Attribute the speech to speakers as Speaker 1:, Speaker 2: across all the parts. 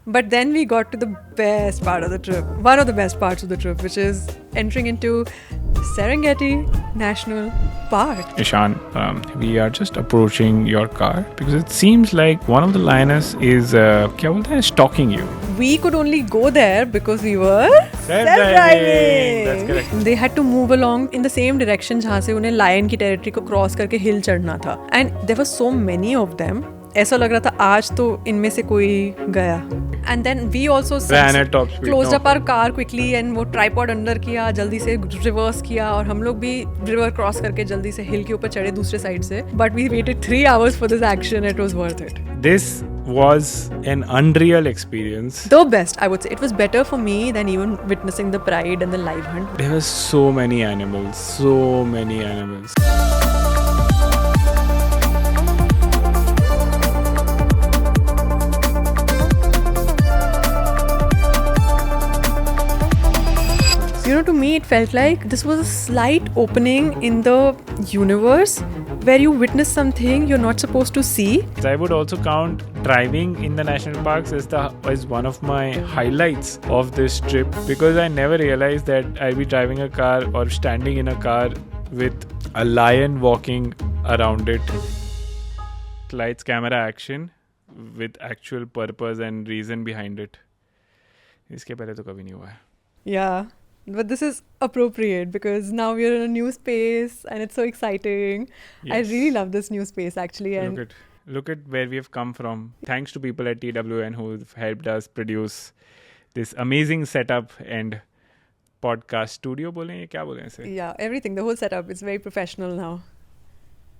Speaker 1: But then we got to the best part of the trip, one of the best parts of the trip, which is entering into Serengeti National Park.
Speaker 2: Ishan, we are just approaching your car because it seems like one of the lioness is क्या बोलते हैं, stalking you.
Speaker 1: We could only go there because we were
Speaker 2: Self-driving. That's correct.
Speaker 1: They had to move along in the same direction जहाँ से उन्हें lion की territory को cross करके hill चढ़ना था. And there were so many of them. ऐसा लग रहा था आज तो इनमें से कोई गया. And then we also
Speaker 2: Ran at top speed.
Speaker 1: closed up our car quickly and वो tripod अंदर किया, जल्दी से reverse किया और हम लोग भी river cross करके जल्दी से hill के ऊपर चढ़े दूसरे side से. But we waited 3 hours for this action. It was worth it.
Speaker 2: This was an unreal experience.
Speaker 1: The best, I would say. It was better for me than even witnessing the pride and the live hunt.
Speaker 2: There were so many animals, so many animals.
Speaker 1: You know, to me, it felt like this was a slight opening in the universe where you witness something you're not supposed to see.
Speaker 2: I would also count driving in the national parks as one of my highlights of this trip because I never realized that I'd be driving a car or standing in a car with a lion walking around it. Lights, camera, action with actual purpose and reason behind it. इसके पहले तो कभी नहीं हुआ है.
Speaker 1: Yeah. But this is appropriate because now we're in a new space and it's so exciting.
Speaker 2: Yes.
Speaker 1: I really love this new space actually. And
Speaker 2: Look at where we have come from. Thanks to people at TWN who've helped us produce this amazing setup and podcast studio. क्या बोलें इसे?
Speaker 1: yeah, everything, the whole setup, it's very professional now.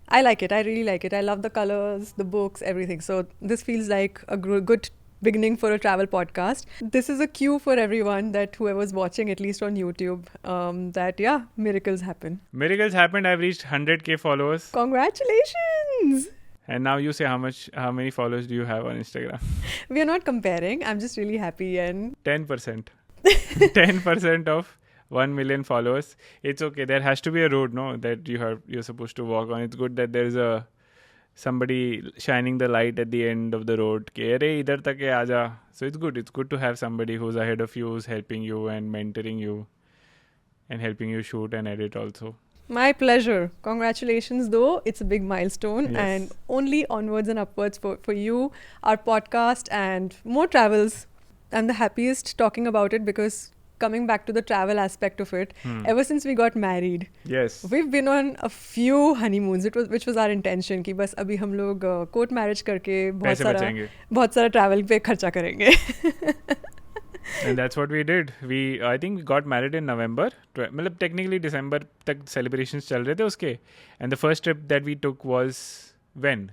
Speaker 1: I like it. I really like it. I love the colors, the books, everything. So this feels like a good beginning for a travel podcast. This is a cue for everyone that whoever's watching, at least on YouTube, that miracles happen.
Speaker 2: Miracles happened. I've reached 100k followers.
Speaker 1: Congratulations!
Speaker 2: And now you say how many followers do you have on Instagram?
Speaker 1: We are not comparing. I'm just really happy and
Speaker 2: 10%. 10% of 1 million followers. It's okay. There has to be a road, no, that you're supposed to walk on. It's good that there's somebody shining the light at the end of the road. idhar tak hai, aaja. So it's good. It's good to have somebody who's ahead of you, who's helping you and mentoring you and helping you shoot and edit also.
Speaker 1: my pleasure. Congratulations though. It's a big milestone.
Speaker 2: Yes.
Speaker 1: And only onwards and upwards for you, our podcast and more travels. I'm the happiest talking about it because coming back to the travel aspect of it, ever since we got married,
Speaker 2: Yes.
Speaker 1: we've been on a few honeymoons, which was our intention कि बस अभी हम लोग court marriage करके
Speaker 2: पैसे बचाएंगे.
Speaker 1: बहुत सारा travel पे खर्चा करेंगे.
Speaker 2: And that's what we did. I think we got married in November. मतलब technically December तक celebrations चल रहे थे उसके. And the first trip that we took was when?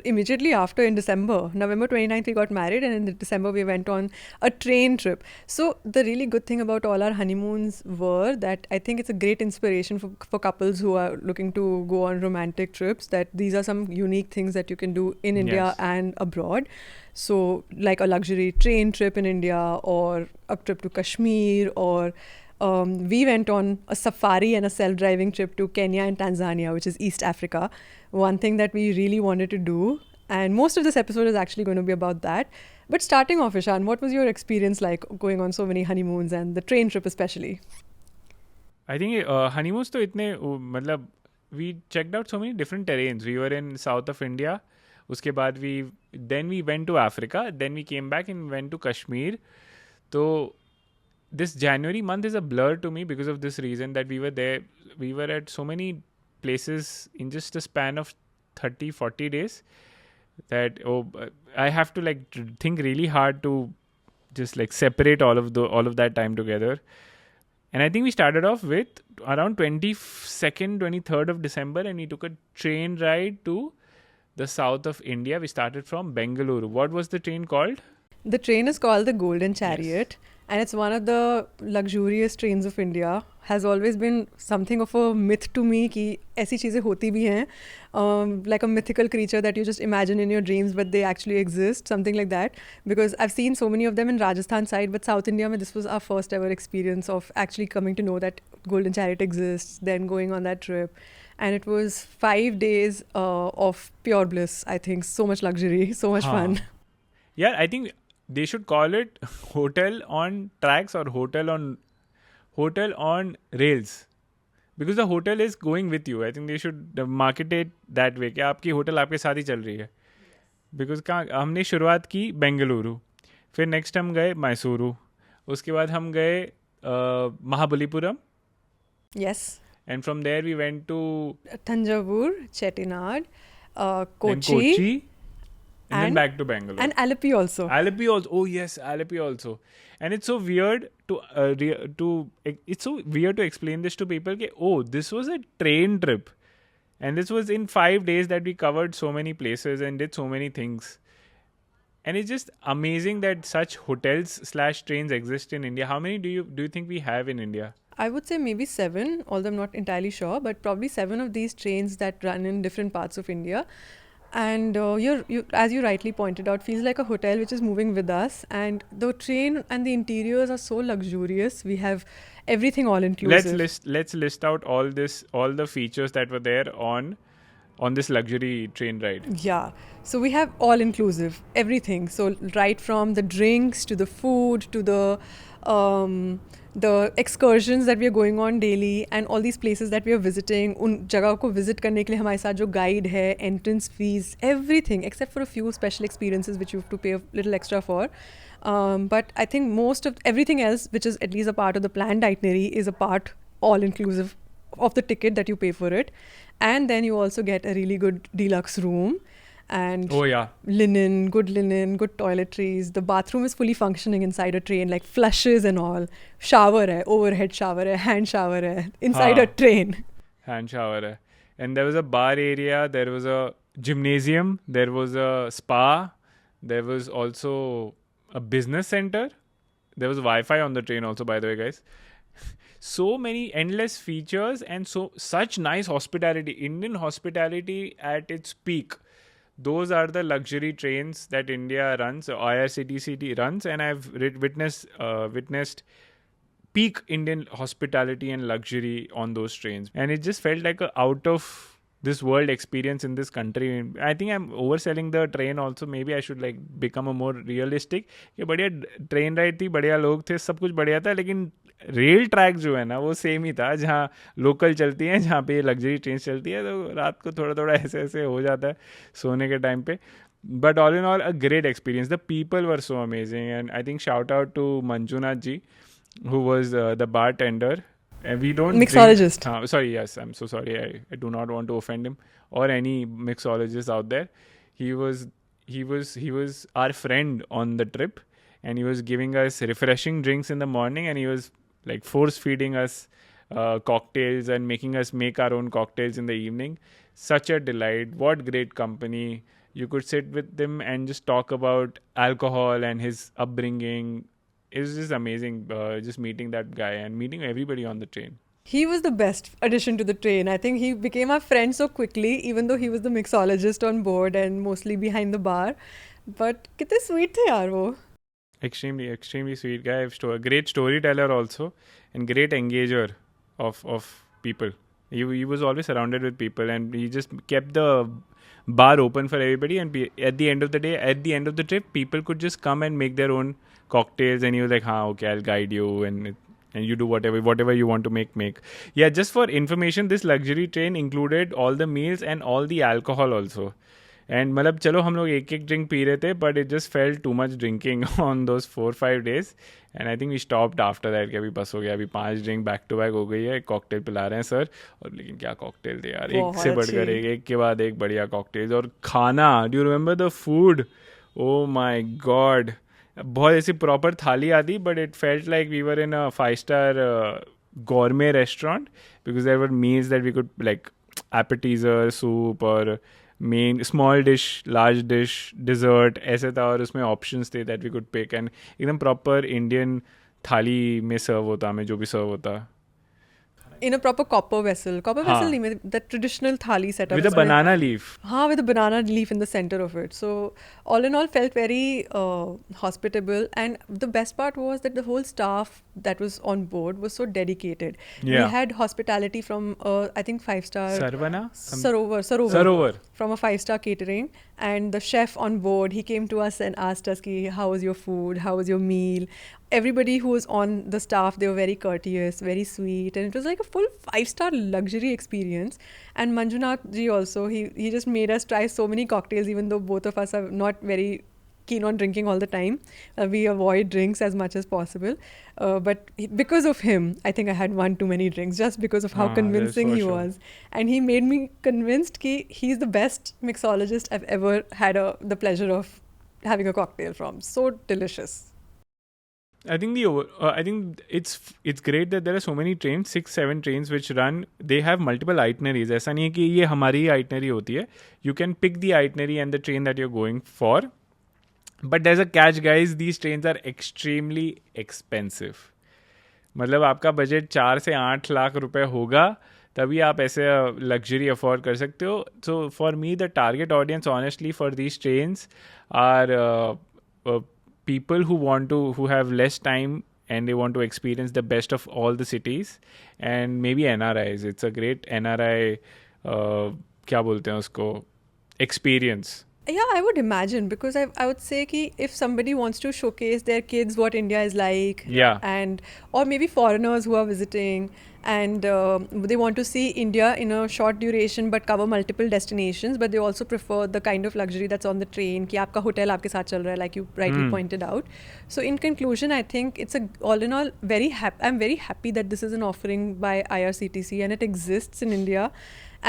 Speaker 1: Immediately after, in December, November 29th, we got married, and in December we went on a train trip. So the really good thing about all our honeymoons were that I think it's a great inspiration for couples who are looking to go on romantic trips, that these are some unique things that you can do in India
Speaker 2: Yes.
Speaker 1: and abroad. So like a luxury train trip in India, or a trip to Kashmir, or we went on a safari and a self-driving trip to Kenya and Tanzania, which is East Africa. One thing that we really wanted to do, and most of this episode is actually going to be about that. But starting off, Ishan, what was your experience like going on so many honeymoons and the train trip especially?
Speaker 2: I think honeymoons तो इतने मतलब we checked out so many different terrains. We were in south of India. उसके बाद then we went to Africa. Then we came back and went to Kashmir. So this January month is a blur to me because of this reason that we were there. We were at so many places in just a span of 30-40 days that I have to like think really hard to just like separate all of that time together. And I think we started off with around 22nd, 23rd of December, and we took a train ride to the south of India. We started from Bengaluru. What was the train called?
Speaker 1: The train is called the Golden Chariot.
Speaker 2: Yes.
Speaker 1: And it's one of the luxurious trains of India. Has always been something of a myth to me कि ऐसी चीज़ें होती भी हैं, like a mythical creature that you just imagine in your dreams, but they actually exist, something like that. Because I've seen so many of them in Rajasthan side, but South India, this was our first ever experience of actually coming to know that Golden Chariot exists, then going on that trip. And it was 5 days of pure bliss, I think. So much luxury, so much fun.
Speaker 2: Yeah, I think they should call it hotel on tracks or hotel on rails. Because the hotel is going with you. I think they should market it that way कि आपकी hotel आपके साथ ही चल रही है. Because कहाँ हमने शुरुआत की बेंगलुरु, फिर नेक्स्ट हम गए मैसूरू, उसके बाद हम गए Mahabalipuram,
Speaker 1: Yes.
Speaker 2: and from there we went to
Speaker 1: Thanjavur, Chettinad,
Speaker 2: then
Speaker 1: Kochi,
Speaker 2: and then
Speaker 1: and-
Speaker 2: back to Bangalore.
Speaker 1: and Alleppey also.
Speaker 2: Alleppey also. Oh yes, Alleppey also. And it's so weird it's so weird to explain this to people. Ke, oh, this was a train trip, and this was in 5 days that we covered so many places and did so many things. And it's just amazing that such hotels/trains exist in India. How many do you think we have in India?
Speaker 1: I would say maybe 7, although I'm not entirely sure, but probably 7 of these trains that run in different parts of India. And you, as you rightly pointed out, feels like a hotel which is moving with us. And the train and the interiors are so luxurious. We have everything all inclusive.
Speaker 2: Let's list out all the features that were there on this luxury train ride.
Speaker 1: Yeah. So we have all inclusive, everything. So right from the drinks to the food to the excursions that we are going on daily and all these places that we are visiting, उन जगहों को visit करने के लिए हमारे साथ जो guide है, entrance fees, everything except for a few special experiences which you have to pay a little extra for. But I think most of everything else, which is at least a part of the planned itinerary, is a part all inclusive of the ticket that you pay for it. And then you also get a really good deluxe room and
Speaker 2: Oh yeah.
Speaker 1: linen, good toiletries. The bathroom is fully functioning inside a train, like flushes and all. Shower hai, overhead shower hai, hand shower hai, inside a
Speaker 2: Haan.
Speaker 1: train.
Speaker 2: Hand shower hai. And there was a bar area, there was a gymnasium, there was a spa, there was also a business center, there was Wi-Fi on the train also, by the way, guys. So many endless features and such nice hospitality. Indian hospitality at its peak. Those are the luxury trains that India runs, IRCTC runs, and I've witnessed peak Indian hospitality and luxury on those trains. And it just felt like a out of this world experience in this country. I think I'm overselling the train also. Maybe I should like become a more realistic. कि बढ़िया train ride थी, बढ़िया लोग थे, सब कुछ बढ़िया था, लेकिन रेल ट्रैक जो है ना वो सेम ही था. जहाँ लोकल चलती हैं, जहाँ पे लग्जरी ट्रेन चलती है, तो रात को थोड़ा थोड़ा ऐसे हो जाता है सोने के टाइम पे. But all in all, a great experience. The people were so amazing, and I think shout out to Manjunath ji, who was the bartender. And we don't
Speaker 1: Mixologist.
Speaker 2: Sorry, yes, I'm so sorry. I do not want to offend him or any mixologist out there. He was our friend on the trip, and he was giving us refreshing drinks in the morning, and he was like force feeding us cocktails and making us make our own cocktails in the evening. Such a delight. What great company. You could sit with him and just talk about alcohol and his upbringing. It was just amazing just meeting that guy and meeting everybody on the train.
Speaker 1: He was the best addition to the train. I think he became our friend so quickly, even though he was the mixologist on board and mostly behind the bar. But कितने sweet थे यार वो.
Speaker 2: Extremely, extremely sweet guy. Great storyteller also, and great engager of people. He was always surrounded with people, and he just kept the bar open for everybody. And at the end of the day, at the end of the trip, people could just come and make their own cocktails, and he was like, okay, I'll guide you, and you do whatever you want to make. Yeah, just for information, this luxury train included all the meals and all the alcohol also. And मतलब चलो हम लोग एक drink P रहे थे, but it just felt too much drinking on those 4-5 days. And I think we stopped after that कि अभी बस हो गया, अभी 5 ड्रिंक बैक टू बैक हो गई है, कॉकटेल पिला रहे हैं सर. और लेकिन क्या कॉकटेल थे यार, एक से बढ़कर एक के बाद एक बढ़िया कॉकटेल. और खाना, do you remember the food? Oh my God, बहुत ऐसी प्रॉपर थाली आती, but it felt like we were in a 5-star gourmet restaurant, because there were meals that we could like appetizer, soup और main small dish, large dish, dessert ऐसे था. और उसमें options थे that we could pick, and एकदम proper Indian थाली में सर्व होता, हमें जो भी सर्व होता.
Speaker 1: In a proper copper vessel नहीं, the traditional thali setup.
Speaker 2: With a banana leaf.
Speaker 1: With a banana leaf in the center of it. So all in all felt very hospitable, and the best part was that the whole staff that was on board was so dedicated.
Speaker 2: Yeah.
Speaker 1: We had hospitality from I think 5-star
Speaker 2: Sarvana?
Speaker 1: Sarovar from a 5-star catering, And the chef on board, he came to us and asked us, ki, how was your food? How was your meal? Everybody who was on the staff, they were very courteous, very sweet. And it was like a full 5-star luxury experience. And Manjunath ji also, he just made us try so many cocktails, even though both of us are not very keen on drinking all the time. We avoid drinks as much as possible. Because of him, I think I had one too many drinks just because of how
Speaker 2: That's
Speaker 1: convincing
Speaker 2: for
Speaker 1: he
Speaker 2: sure.
Speaker 1: was. And he made me convinced that he's the best mixologist I've ever had the pleasure of having a cocktail from. So delicious.
Speaker 2: I think I think it's great that there are so many trains, 6-7 trains which run. They have multiple itineraries. ऐसा नहीं है कि ये हमारी ही itinerary होती है. You can pick the itinerary and the train that you're going for. But there's a catch, guys. These trains are extremely expensive. मतलब आपका बजट 4 से 8 लाख रुपए होगा तभी आप ऐसे लग्जरी अफोर्ड कर सकते हो. So for me the target audience honestly for these trains are people who have less time and they want to experience the best of all the cities and maybe NRIs. It's a great NRI क्या बोलते हैं उसको experience.
Speaker 1: Yeah, I would imagine, because I would say ki if somebody wants to showcase their kids what India is like,
Speaker 2: Yeah.
Speaker 1: and or maybe foreigners who are visiting and they want to see India in a short duration but cover multiple destinations, but they also prefer the kind of luxury that's on the train, ki aapka hotel aapke saath chal raha hai, like you rightly pointed out. So in conclusion, I think it's all in all I'm very happy that this is an offering by IRCTC and it exists in India.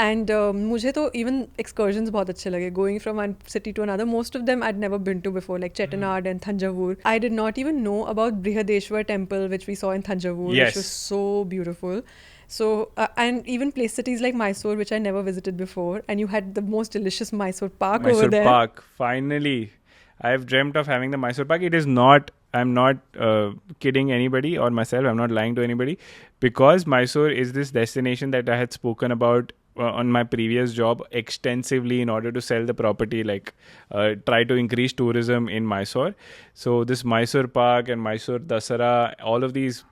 Speaker 1: And मुझे तो even excursions बहुत अच्छे लगे, going from one city to another. Most of them I'd never been to before, like Chettinad and Thanjavur. I did not even know about Brihadeshwar temple, which we saw in Thanjavur,
Speaker 2: Yes.
Speaker 1: which was so beautiful. So and even place cities like Mysore, which I never visited before, and you had the most delicious Mysore Pak over
Speaker 2: Mysore
Speaker 1: there.
Speaker 2: Pak, finally. I've dreamt of having the Mysore Pak. It is not, I'm not kidding anybody or myself, I'm not lying to anybody, because Mysore is this destination that I had spoken about on my previous job extensively in order to sell the property, like try to increase tourism in Mysore. So this Mysore Pak and Mysore Dasara, all of these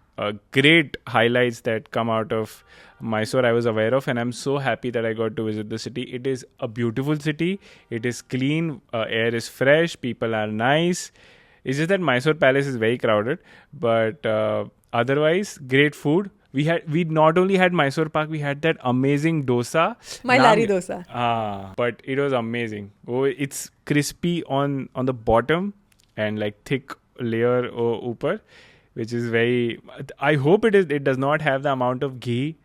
Speaker 2: great highlights that come out of Mysore I was aware of, and I'm so happy that I got to visit the city. It is a beautiful city. It is clean, air is fresh, people are nice. It's just that Mysore Palace is very crowded, but otherwise great food. We not only had Mysore Pak, we had that amazing dosa.
Speaker 1: My Lari dosa.
Speaker 2: But it was amazing. Oh, it's crispy on the bottom and like thick layer upar, which is very. I hope it does not have the amount of ghee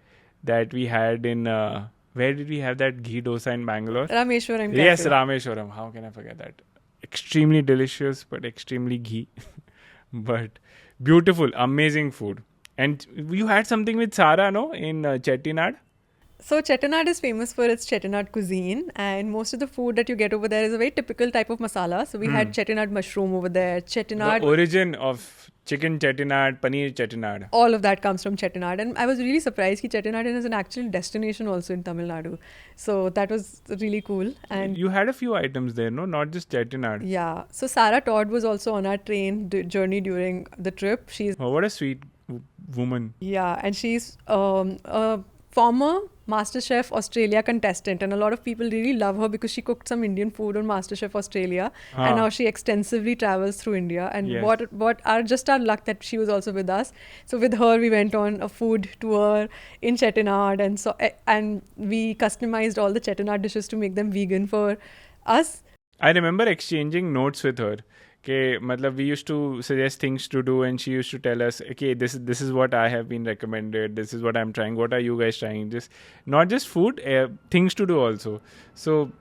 Speaker 2: that we had in. Where did we have that ghee dosa in Bangalore?
Speaker 1: Rameshwaram.
Speaker 2: Yes,
Speaker 1: Cafe.
Speaker 2: Rameshwaram. How can I forget that? Extremely delicious, but extremely ghee. But beautiful, amazing food. And you had something with Sara, no? In Chettinad?
Speaker 1: So Chettinad is famous for its Chettinad cuisine, and most of the food that you get over there is a very typical type of masala. So we had Chettinad mushroom over there, Chettinad.
Speaker 2: The origin of chicken Chettinad, paneer Chettinad.
Speaker 1: All of that comes from Chettinad, and I was really surprised that Chettinad is an actual destination also in Tamil Nadu. So that was really cool. And
Speaker 2: you had a few items there, no? Not just Chettinad.
Speaker 1: yeah, so Sarah Todd was also on our train journey during the trip. She's
Speaker 2: Oh, what a sweet woman.
Speaker 1: yeah, and she's a former MasterChef Australia contestant, and a lot of people really love her because she cooked some Indian food on MasterChef Australia, and now she extensively travels through India. And
Speaker 2: Yes.
Speaker 1: what our just our luck that she was also with us. So with her, we went on a food tour in Chettinad, and we customized all the Chettinad dishes to make them vegan for us.
Speaker 2: I remember exchanging notes with her. Okay, matlab, we used to suggest things to do, and she used to tell us, okay, this is what I have been recommended. This is what I'm trying. What are you guys trying? Just not just food, things to do also. So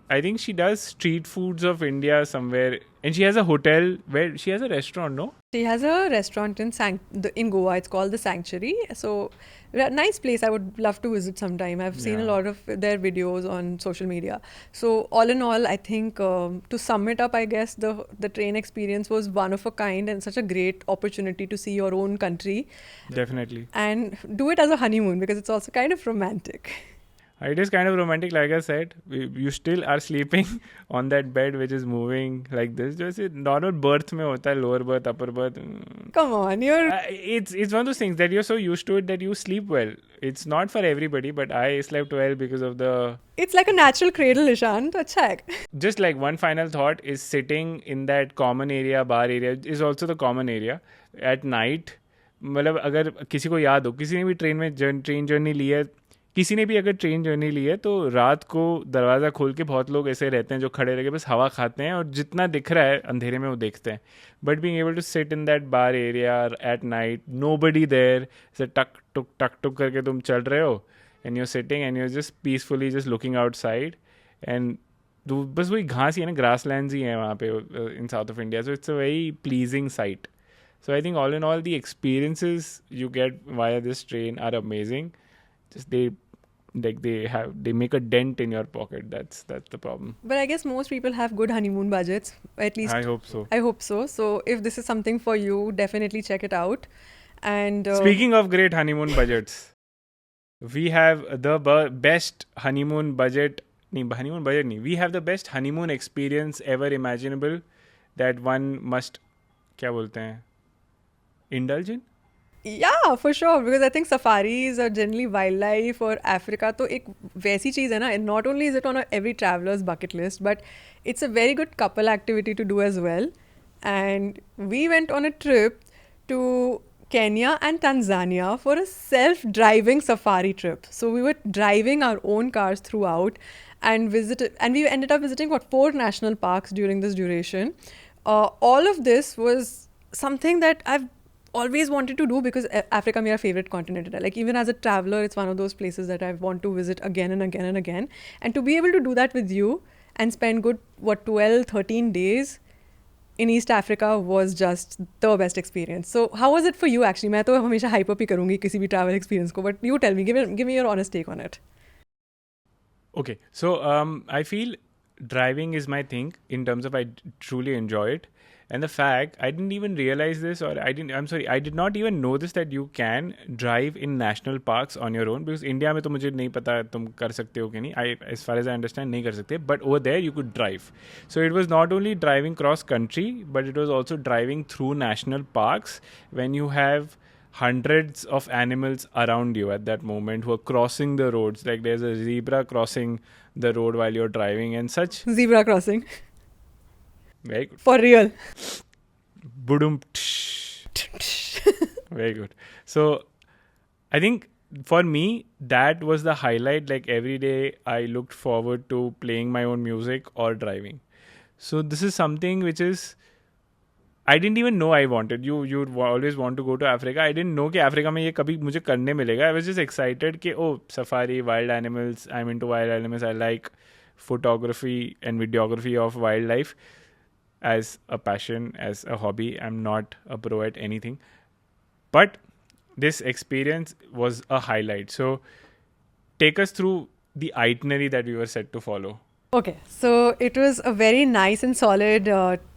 Speaker 2: I think she does street foods of India somewhere, and she has a hotel where she has a restaurant. No,
Speaker 1: She has a restaurant in Goa. It's called the Sanctuary. So nice place. I would love to visit sometime. I've seen a lot of their videos on social media. So all in all, I think to sum it up, I guess the train experience was one of a kind and such a great opportunity to see your own country
Speaker 2: definitely.
Speaker 1: and do it as a honeymoon because it's also kind of romantic.
Speaker 2: It is kind of romantic, like I said. You still are sleeping on that bed which is moving like this. जैसे normal berth में होता है, lower berth, upper berth.
Speaker 1: Come on,
Speaker 2: It's one of those things that you're so used to it that you sleep well. It's not for everybody, but I slept well because of the...
Speaker 1: It's like a natural cradle, Ishan. तो अच्छा है.
Speaker 2: Just like one final thought is sitting in that common area, bar area is also the common area at night. मतलब अगर किसी को याद हो, किसी ने भी ट्रेन जर्नी ली है, किसी ने भी अगर ट्रेन जर्नी ली है, तो रात को दरवाज़ा खोल के बहुत लोग ऐसे रहते हैं जो खड़े रह के बस हवा खाते हैं और जितना दिख रहा है अंधेरे में वो देखते हैं. But being able to sit in that bar area at night, nobody there, ऐसे टक टुक करके तुम चल रहे हो and you are sitting and you are just peacefully just looking outside and बस वही घास ही है ना, ग्रास लैंड्स ही हैं वहाँ पे in south of India. So it's a very pleasing site. So I think all in all, the experiences you get via this train are amazing. Just they make a dent in your pocket. That's the problem.
Speaker 1: But I guess most people have good honeymoon budgets. At least
Speaker 2: I hope so.
Speaker 1: I hope so. So if this is something for you, definitely check it out. And
Speaker 2: speaking of great honeymoon budgets, we have the best honeymoon budget. We have the best honeymoon experience ever imaginable that one must, क्या बोलते हैं, indulge in?
Speaker 1: Yeah, for sure. Because I think safaris or generally wildlife or Africa तो एक वैसी चीज़ है ना. And not only is it on every traveler's bucket list, but it's a very good couple activity to do as well. And we went on a trip to Kenya and Tanzania for a self-driving safari trip. So we were driving our own cars throughout and we ended up visiting 4 national parks during this duration. All of this was something that I've always wanted to do because Africa मेरा favorite continent है. Like even as a traveler, it's one of those places that I want to visit again and again and again. And to be able to do that with you and spend good 12-13 days in East Africa was just the best experience. So how was it for you actually? मैं तो हमेशा hype up ही करूँगी किसी भी travel experience को, but you tell me, give me your honest take on it.
Speaker 2: Okay, so I feel driving is my thing in terms of I truly enjoy it. And the fact, I didn't even realize this, or I did not even know this, that you can drive in national parks on your own. Because India में तो मुझे नहीं पता तुम कर सकते हो कि नहीं. As far as I understand, नहीं कर सकते. But over there you could drive. So it was not only driving cross country, but it was also driving through national parks when you have hundreds of animals around you at that moment who are crossing the roads. Like there's a zebra crossing the road while you're driving and such.
Speaker 1: Zebra crossing.
Speaker 2: Very good.
Speaker 1: For real.
Speaker 2: Budum. Very good. So I think for me that was the highlight. Like every day I looked forward to playing my own music or driving. So this is something which is I didn't even know I wanted. You always want to go to Africa. I didn't know कि Africa में ये कभी मुझे करने मिलेगा. I was just excited कि safari, wild animals. I'm into wild animals. I like photography and videography of wildlife as a passion, as a hobby. I'm not a pro at anything. But this experience was a highlight. So take us through the itinerary that we were set to follow.
Speaker 1: Okay, so it was a very nice and solid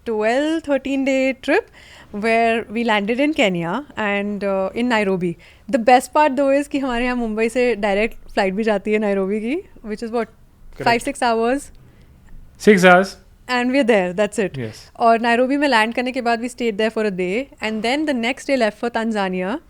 Speaker 1: 12-13 day trip where we landed in Kenya and in Nairobi. The best part though is कि हमारे यहाँ मुंबई से direct flight भी जाती है Nairobi की, which is what, 5-6 hours?
Speaker 2: 6 hours.
Speaker 1: And we're there, that's it.
Speaker 2: Yes.
Speaker 1: और Nairobi में land करने के बाद we stayed there for a day and then the next day left for Tanzania.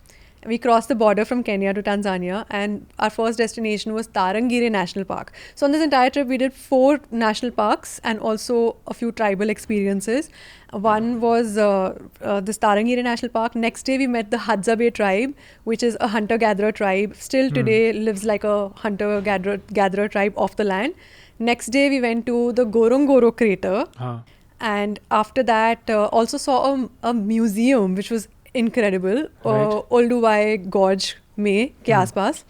Speaker 1: We crossed the border from Kenya to Tanzania and our first destination was Tarangire National Park. So on this entire trip we did 4 national parks and also a few tribal experiences. One was this Tarangire National Park. Next day we met the Hadzabe tribe, which is a hunter-gatherer tribe. Still today lives like a hunter-gatherer tribe off the land. Next day we went to the Gorongoro crater. And after that also saw a museum which was incredible. Olduvai Gorge में के आसपास.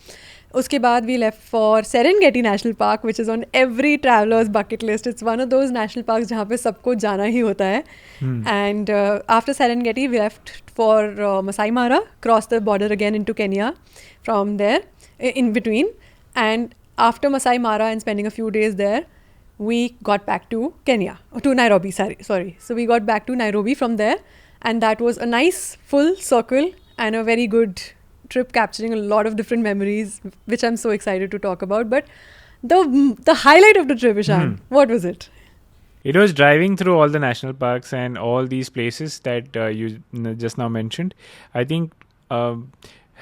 Speaker 1: उसके बाद we left for Serengeti National Park, which is on every traveler's bucket list. It's one of those national parks जहाँ पे सबको जाना ही होता है. And after Serengeti we left for Masai Mara, crossed the border again into Kenya from there in between. And after Masai Mara and spending a few days there, we got back to Nairobi, sorry. So we got back to Nairobi from there. And that was a nice full circle and a very good trip capturing a lot of different memories, which I'm so excited to talk about. But the highlight of the trip, Ishan. What was it?
Speaker 2: It was driving through all the national parks and all these places that you just now mentioned. I think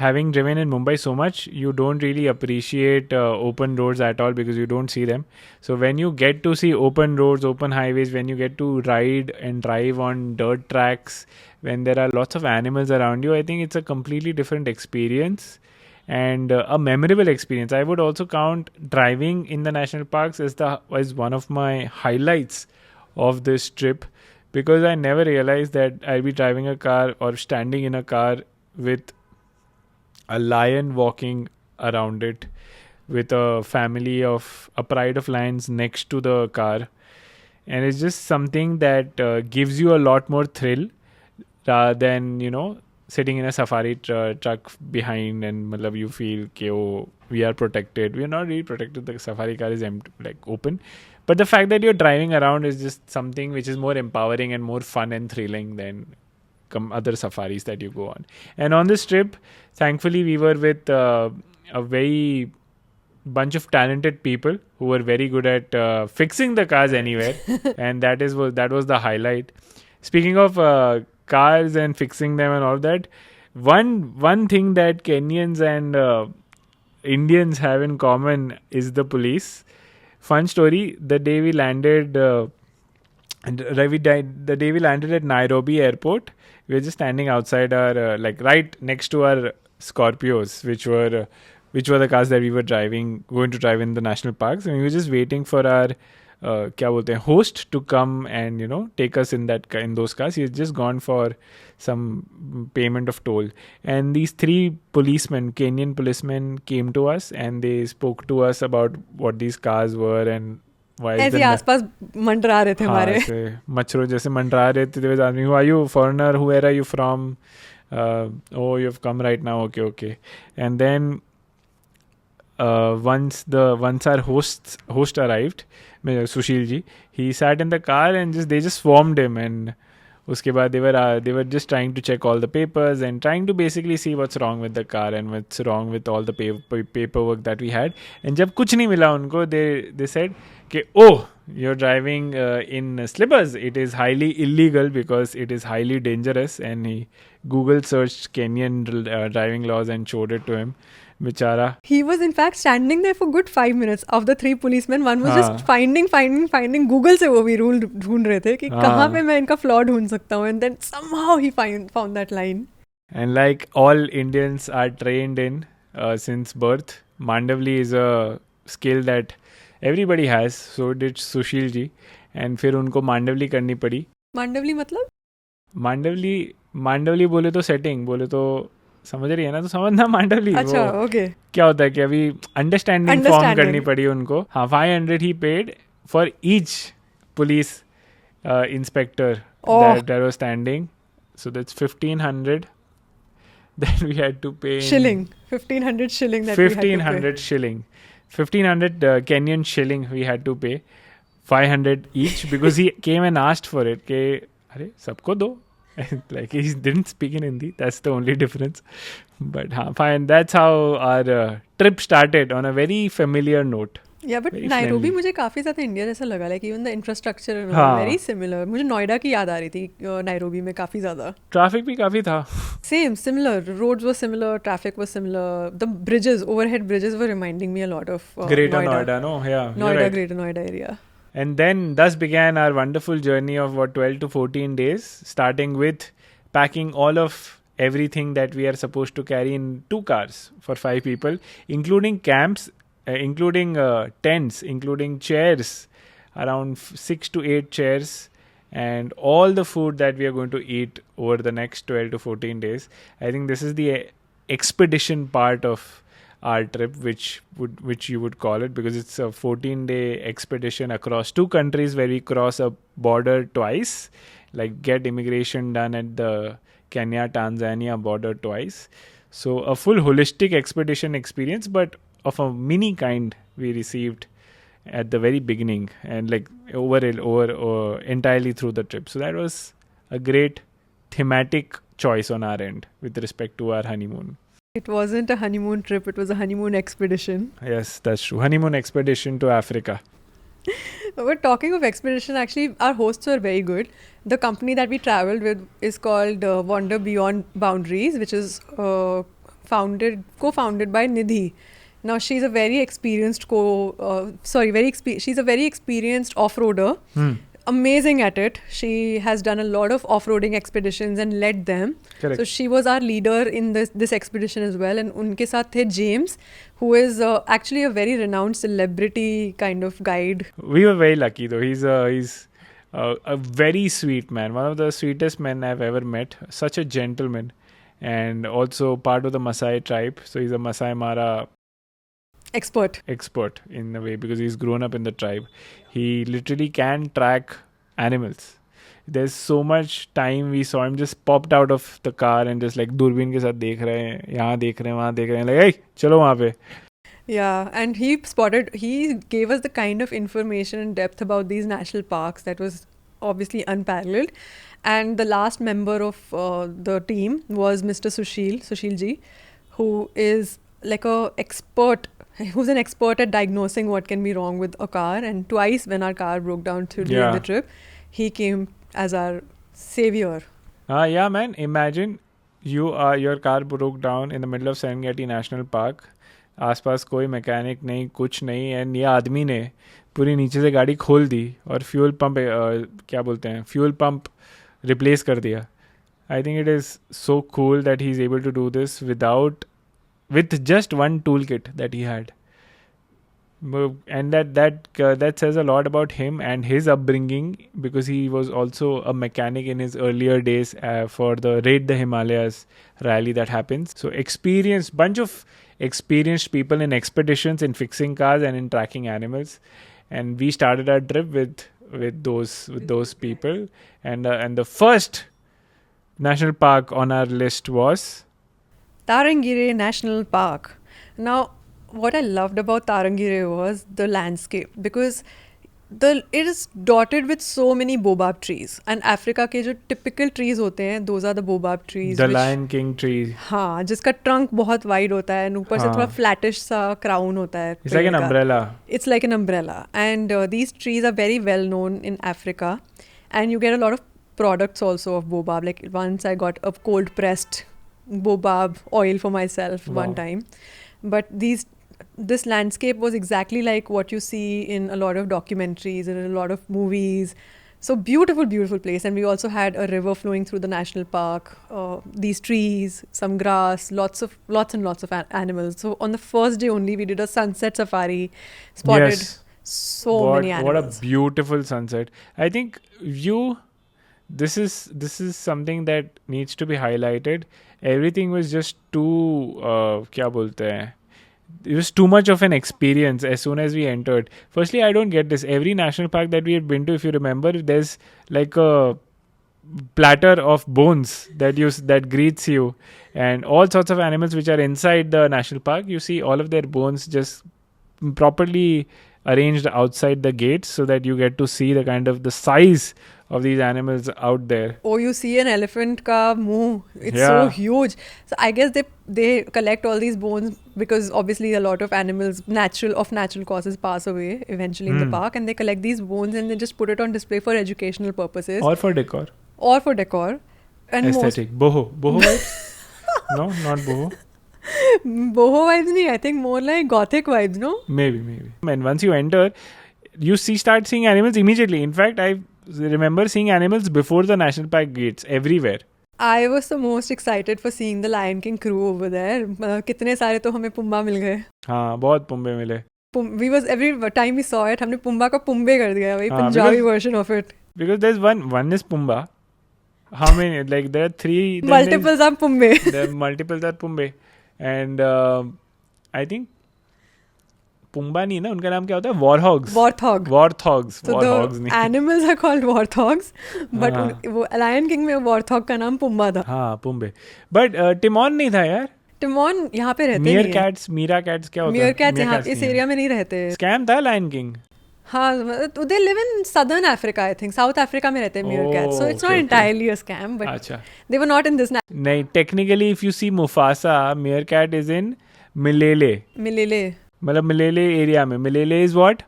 Speaker 2: having driven in Mumbai so much, you don't really appreciate open roads at all because you don't see them. So when you get to see open roads, open highways, when you get to ride and drive on dirt tracks, when there are lots of animals around you, I think it's a completely different experience and a memorable experience. I would also count driving in the national parks as one of my highlights of this trip, because I never realized that I'll be driving a car or standing in a car with a lion walking around it, with a pride of lions next to the car, and it's just something that gives you a lot more thrill rather than sitting in a safari truck behind, and you feel okay, we are protected. We are not really protected. The safari car is empty, like open, but the fact that you're driving around is just something which is more empowering and more fun and thrilling than other safaris that you go on. And on this trip, thankfully, we were with a very bunch of talented people who were very good at fixing the cars anywhere, and that was the highlight. Speaking of cars and fixing them and all that, one thing that Kenyans and Indians have in common is the police. Fun story: the day we landed. The day we landed at Nairobi airport, we were just standing outside our right next to our Scorpios, which were the cars that we were going to drive in the national parks, and we were just waiting for our host to come and take us in those cars. He had just gone for some payment of toll, and these three Kenyan policemen, came to us and they spoke to us about what these cars were and
Speaker 1: ऐसे आसपास मंडरा रहे थे हमारे
Speaker 2: मच्छरों जैसे मंडरा रहे थे आदमी. Who are you? Foreigner? Where are you from? Oh, you've come right now. Okay. And then once our host arrived, Sushil ji, he sat in the car and they just swarmed him, and उसके बाद they were just trying to check all the papers and trying to basically see what's wrong with the car and what's wrong with all the paperwork that we had. And जब कुछ नहीं मिला उनको, they said कि oh, you're driving in slippers. It is highly illegal because it is highly dangerous. And he Google searched Kenyan driving laws and showed it to him. Bichara.
Speaker 1: He was in fact standing there for good 5 minutes. Of the three policemen, one was just finding. Google से वो भी rule ढूंढ रहे थे कि कहाँ पे मैं इनका flaw ढूंढ सकता हूँ. And then somehow he found that line.
Speaker 2: And like all Indians are trained in since birth, Mandavli is a skill that everybody has. So did Sushil ji. And फिर उनको मांडवली करनी पड़ी.
Speaker 1: मांडवली मतलब?
Speaker 2: मांडवली बोले तो सेटिंग, बोले तो समझ रही है ना, तो समझना मांडवली.
Speaker 1: अच्छा, ओके.
Speaker 2: क्या होता है कि अभी अंडरस्टैंडिंग फॉर्म करनी पड़ी उनको. हाँ, 500 ही paid for each police inspector that was standing. So that's 1,500 that we had to pay.
Speaker 1: Shilling. 1,500 shilling that we had to pay.
Speaker 2: 1,500 shilling. 1,500 Kenyan shilling we had to pay. 500 each because he came and asked for it. के अरे सबको दो. Like he didn't speak in Hindi. That's the only difference. But fine. That's how our trip started on a very familiar note.
Speaker 1: Yeah, but Nairobi मुझे काफ़ी ज़्यादा India जैसा लगा. Like even the infrastructure very similar. मुझे नोएडा की याद आ रही थी नायरोबी में काफ़ी ज़्यादा.
Speaker 2: Traffic भी काफ़ी था.
Speaker 1: Same, similar. Roads were similar. Traffic was similar. The bridges, overhead bridges, were reminding me a lot of
Speaker 2: Greater Noida. No, yeah.
Speaker 1: Noida, Greater Noida area.
Speaker 2: And then thus began our wonderful journey of 12 to 14 days, starting with packing all of everything that we are supposed to carry in 2 cars for 5 people, including camps, including tents, including chairs, around 6 to 8 chairs, and all the food that we are going to eat over the next 12 to 14 days. I think this is the expedition part of our trip, which you would call it, because it's a 14-day expedition across 2 countries where we cross a border twice, like get immigration done at the Kenya-Tanzania border twice. So a full holistic expedition experience, but of a mini kind we received at the very beginning and like over entirely through the trip. So that was a great thematic choice on our end with respect to our honeymoon.
Speaker 1: It wasn't a honeymoon trip, it was a honeymoon expedition.
Speaker 2: Yes, that's true. Honeymoon expedition to Africa.
Speaker 1: But talking of expedition, actually, our hosts were very good. The company that we traveled with is called Wander Beyond Boundaries, which is co-founded by Nidhi. Now, she's a very experienced she's a very experienced off-roader. Amazing at it. She has done a lot of off-roading expeditions and led them.
Speaker 2: Correct.
Speaker 1: So she was our leader in this expedition as well. And unke saath the James, who is actually a very renowned celebrity kind of guide.
Speaker 2: We were very lucky though. He's a very sweet man. One of the sweetest men I've ever met. Such a gentleman, and also part of the Maasai tribe. So he's a Maasai Mara
Speaker 1: Expert
Speaker 2: in a way, because he's grown up in the tribe. He literally can track animals. There's so much time we saw him just popped out of the car and just like दूरबीन के साथ देख रहे हैं, यहाँ देख रहे हैं, वहाँ देख रहे हैं, like, hey, चलो वहाँ पे.
Speaker 1: Yeah, and he gave us the kind of information and depth about these national parks that was obviously unparalleled. And the last member of the team was Mr. Sushil ji, who is like who's an expert at diagnosing what can be wrong with a car. And twice when our car broke down during the trip, he came as our savior.
Speaker 2: Yeah, man. Imagine your car broke down in the middle of Serengeti National Park. आसपास कोई mechanic नहीं, कुछ नहीं, and ये आदमी ने पूरी नीचे से गाड़ी खोल दी और फ्यूल पंप रिप्लेस कर दिया. I think it is so cool that he is able to do this with just one toolkit that he had. And that says a lot about him and his upbringing, because he was also a mechanic in his earlier days for the Raid the Himalayas rally that happens. So bunch of experienced people in expeditions, in fixing cars and in tracking animals. And we started our trip with those people. And the first national park on our list was
Speaker 1: Tarangire National Park. Now, what I loved about Tarangire was the landscape, because it is dotted with so many baobab trees. And Africa के जो typical trees होते हैं, those are the baobab trees.
Speaker 2: The Lion King tree.
Speaker 1: हाँ, जिसका trunk बहुत wide होता है, and ऊपर से थोड़ा flattish सा crown होता है.
Speaker 2: It's like an umbrella.
Speaker 1: It's like an umbrella. And these trees are very well known in Africa. And you get a lot of products also of baobab. Like once I got a cold pressed baobab oil for myself one time. But this landscape was exactly like what you see in a lot of documentaries and in a lot of movies. So beautiful place. And we also had a river flowing through the national park, these trees, some grass, lots and lots of animals. So on the first day only we did a sunset safari, spotted many animals.
Speaker 2: What a beautiful sunset. I think this is something that needs to be highlighted. Everything was just too it was too much of an experience as soon as we entered. Firstly, I don't get this. Every national park that we had been to, if you remember, there's like a platter of bones that greets you, and all sorts of animals which are inside the national park. You see all of their bones just properly arranged outside the gates, so that you get to see the size of these animals out there.
Speaker 1: Oh, you see an elephant ka muh. It's so huge. So I guess they collect all these bones because obviously a lot of animals natural causes pass away eventually in the park, and they collect these bones and they just put it on display for educational purposes.
Speaker 2: Or for decor.
Speaker 1: And
Speaker 2: aesthetic. Boho vibes? No, not boho.
Speaker 1: Boho vibes nahi, I think more like gothic vibes, no?
Speaker 2: Maybe. And once you enter, you start seeing animals immediately. In fact, I remember seeing animals before the national park gates everywhere.
Speaker 1: I was the most excited for seeing the Lion King crew over there. कितने सारे तो हमें Pumbaa मिल गए.
Speaker 2: हाँ, बहुत पुम्बे मिले.
Speaker 1: Every time we saw it, हमने Pumbaa का पुम्बे कर दिया, वही Punjabi version of it.
Speaker 2: Because there's one is Pumbaa. How many? Like there are three.
Speaker 1: Multiples are Pumbe.
Speaker 2: There are multiples are Pumbe, and I think Pumbaa नहीं ना, उनका नाम क्या होता है? Warthogs.
Speaker 1: So the animals are called warthogs, but वो Lion King में warthog का नाम Pumbaa था.
Speaker 2: हाँ, Pumbe. But Timon नहीं था यार.
Speaker 1: Timon यहाँ पे रहते नहीं है.
Speaker 2: Meerkats क्या होता है?
Speaker 1: Meerkats यहाँ इस एरिया में नहीं रहते.
Speaker 2: Scam था Lion King.
Speaker 1: हाँ, they live in southern Africa, I think. South Africa में रहते हैं meerkats. So it's not
Speaker 2: okay.
Speaker 1: entirely a scam, but
Speaker 2: अच्छा
Speaker 1: they were not in this
Speaker 2: नहीं, technically if you see Mufasa, meerkat is in Milele.
Speaker 1: Milele.
Speaker 2: मतलब Milele area में. Milele is what?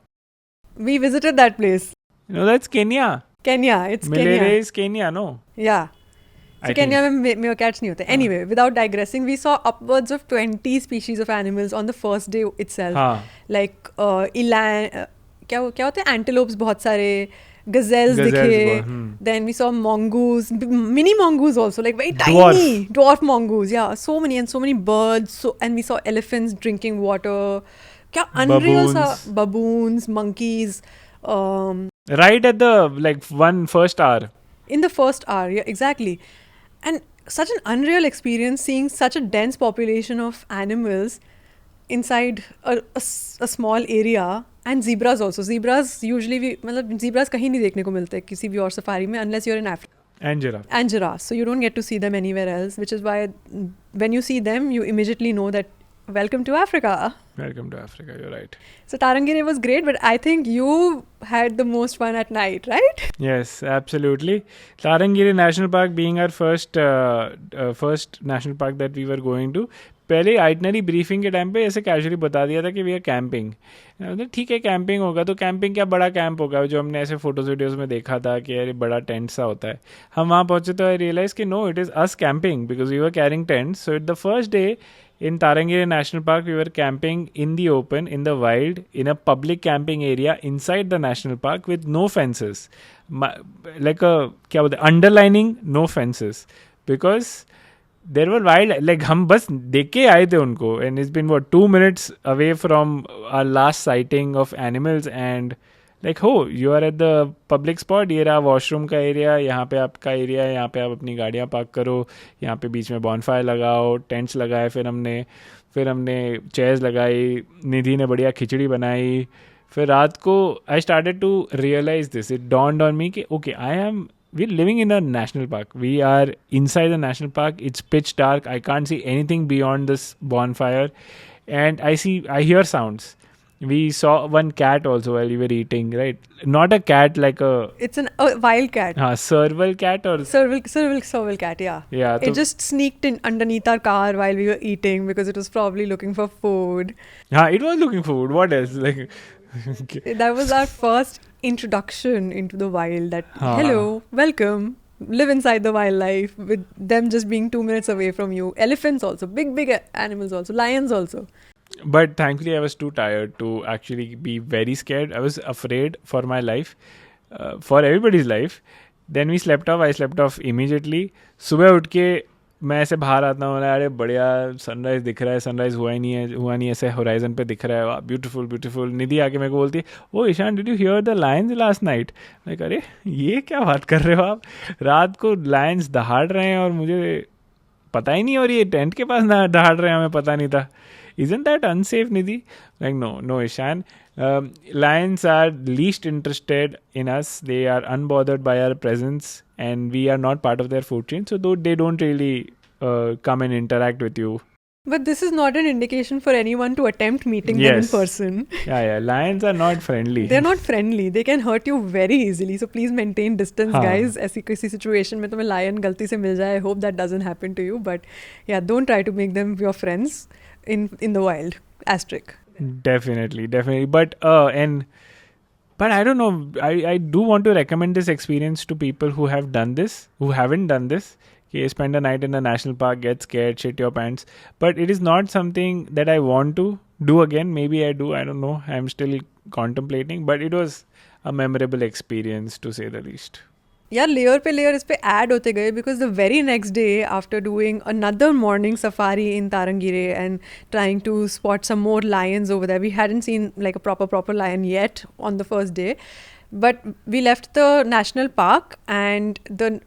Speaker 1: We visited that place.
Speaker 2: No, that's Kenya.
Speaker 1: Kenya, it's
Speaker 2: Milele
Speaker 1: Kenya.
Speaker 2: is Kenya, no?
Speaker 1: Yeah.
Speaker 2: I
Speaker 1: So Kenya में meerkats नहीं होते. Anyway, without digressing, we saw upwards of 20 species of animals on the first day itself.
Speaker 2: हाँ.
Speaker 1: Like क्या होते हैं? Antelopes बहुत सारे. Gazelles
Speaker 2: Gazelles
Speaker 1: दिखे. Then we saw mongoose, mini mongoose also, like very tiny dwarf mongoose. Yeah, so many and so many birds. And we saw elephants drinking water. क्या unreal सा baboons, monkeys.
Speaker 2: Right at the first hour.
Speaker 1: In the first hour, yeah, exactly. And such an unreal experience seeing such a dense population of animals inside a small area. And zebras also. Zebras usually zebras कहीं नहीं देखने को मिलते किसी भी और safari में unless you're in Africa.
Speaker 2: And giraffe.
Speaker 1: And giraffes. So you don't get to see them anywhere else, which is why when you see them, you immediately know that welcome to Africa.
Speaker 2: Welcome to Africa, you're right.
Speaker 1: So Tarangire was great, but I think you had the most fun at night, right?
Speaker 2: Yes, absolutely. Tarangire National Park being our first national park that we were going to. पहले itinerary briefing के time पे ऐसे casually बता दिया था कि we are camping. ठीक है, कैंपिंग होगा तो कैंपिंग क्या बड़ा कैंप होगा जो हमने ऐसे फोटोज वीडियोस में देखा था कि यार बड़ा टेंट सा होता है. हम वहाँ पहुँचे तो आई रियलाइज कि no, it is us camping because we were carrying tents. So it the first day in Tarangire National Park, we were camping in the open, in the wild, in a public camping area inside the national park with no fences. Underlining no fences. Because there were wild, हम बस देख के आए थे उनको, and it's been 2 minutes away from our last sighting of animals, and you are at the public spot, ये रहा washroom का एरिया, यहाँ पे आपका एरिया है, यहाँ पे आप अपनी गाड़ियाँ पार्क करो, यहाँ पे बीच में बॉनफायर लगाओ, टेंट्स लगाए, फिर हमने चेयर्स लगाई, निधि ने बढ़िया खिचड़ी बनाई. फिर रात को I started to realise this, it dawned on me कि okay, we're living in a national park. We are inside the national park. It's pitch dark. I can't see anything beyond this bonfire, and I hear sounds. We saw one cat also while we were eating, right? Not a cat like a...
Speaker 1: It's a wild cat.
Speaker 2: Serval cat or...
Speaker 1: Serval cat, yeah.
Speaker 2: Yeah.
Speaker 1: It just sneaked in underneath our car while we were eating because it was probably looking for food.
Speaker 2: It was looking for food. What else?
Speaker 1: That was our first introduction into the wild, that hello, welcome, live inside the wildlife, with them just being 2 minutes away from you. Elephants also, big animals also, lions also.
Speaker 2: But thankfully I was too tired to actually be very scared. I was afraid for my life, for everybody's life. Then we slept off. I slept off immediately. सुबह उठ के मैं ऐसे बाहर आता हूँ, अरे बढ़िया सनराइज दिख रहा है, सनराइज हुआ नहीं, ऐसे होराइजन पे दिख रहा है, ब्यूटीफुल. निधि आके मेरे को बोलती है, oh Ishan, did you hear the lions last night? मैं अरे ये क्या बात कर रहे हो आप, रात को लायंस दहाड़ रहे हैं और मुझे पता ही नहीं, और ये टेंट के पास दहाड़ रहे हैं, हमें पता नहीं था. Isn't that unsafe, Nidhi? No, Ishan. Lions are least interested in us. They are unbothered by our presence, and we are not part of their food chain. So they don't really come and interact with you.
Speaker 1: But this is not an indication for anyone to attempt meeting them in person.
Speaker 2: Yeah. Lions are not friendly.
Speaker 1: They're not friendly. They can hurt you very easily. So please maintain distance, guys. ऐसी किसी situation में तुम्हें lion गलती से मिल जाए. I hope that doesn't happen to you. But yeah, don't try to make them your friends in the wild. Asterisk.
Speaker 2: Definitely. But I don't know. I do want to recommend this experience to people who have done this, who haven't done this. Spend a night in the national park, get scared, shit your pants. But it is not something that I want to do again. Maybe I do. I don't know. I'm still contemplating. But it was a memorable experience, to say the least.
Speaker 1: Yeah, layer पे layer इस पे add होते गए, because the very next day, after doing another morning safari in Tarangire and trying to spot some more lions over there, we hadn't seen like a proper lion yet on the first day. But we left the national park, and the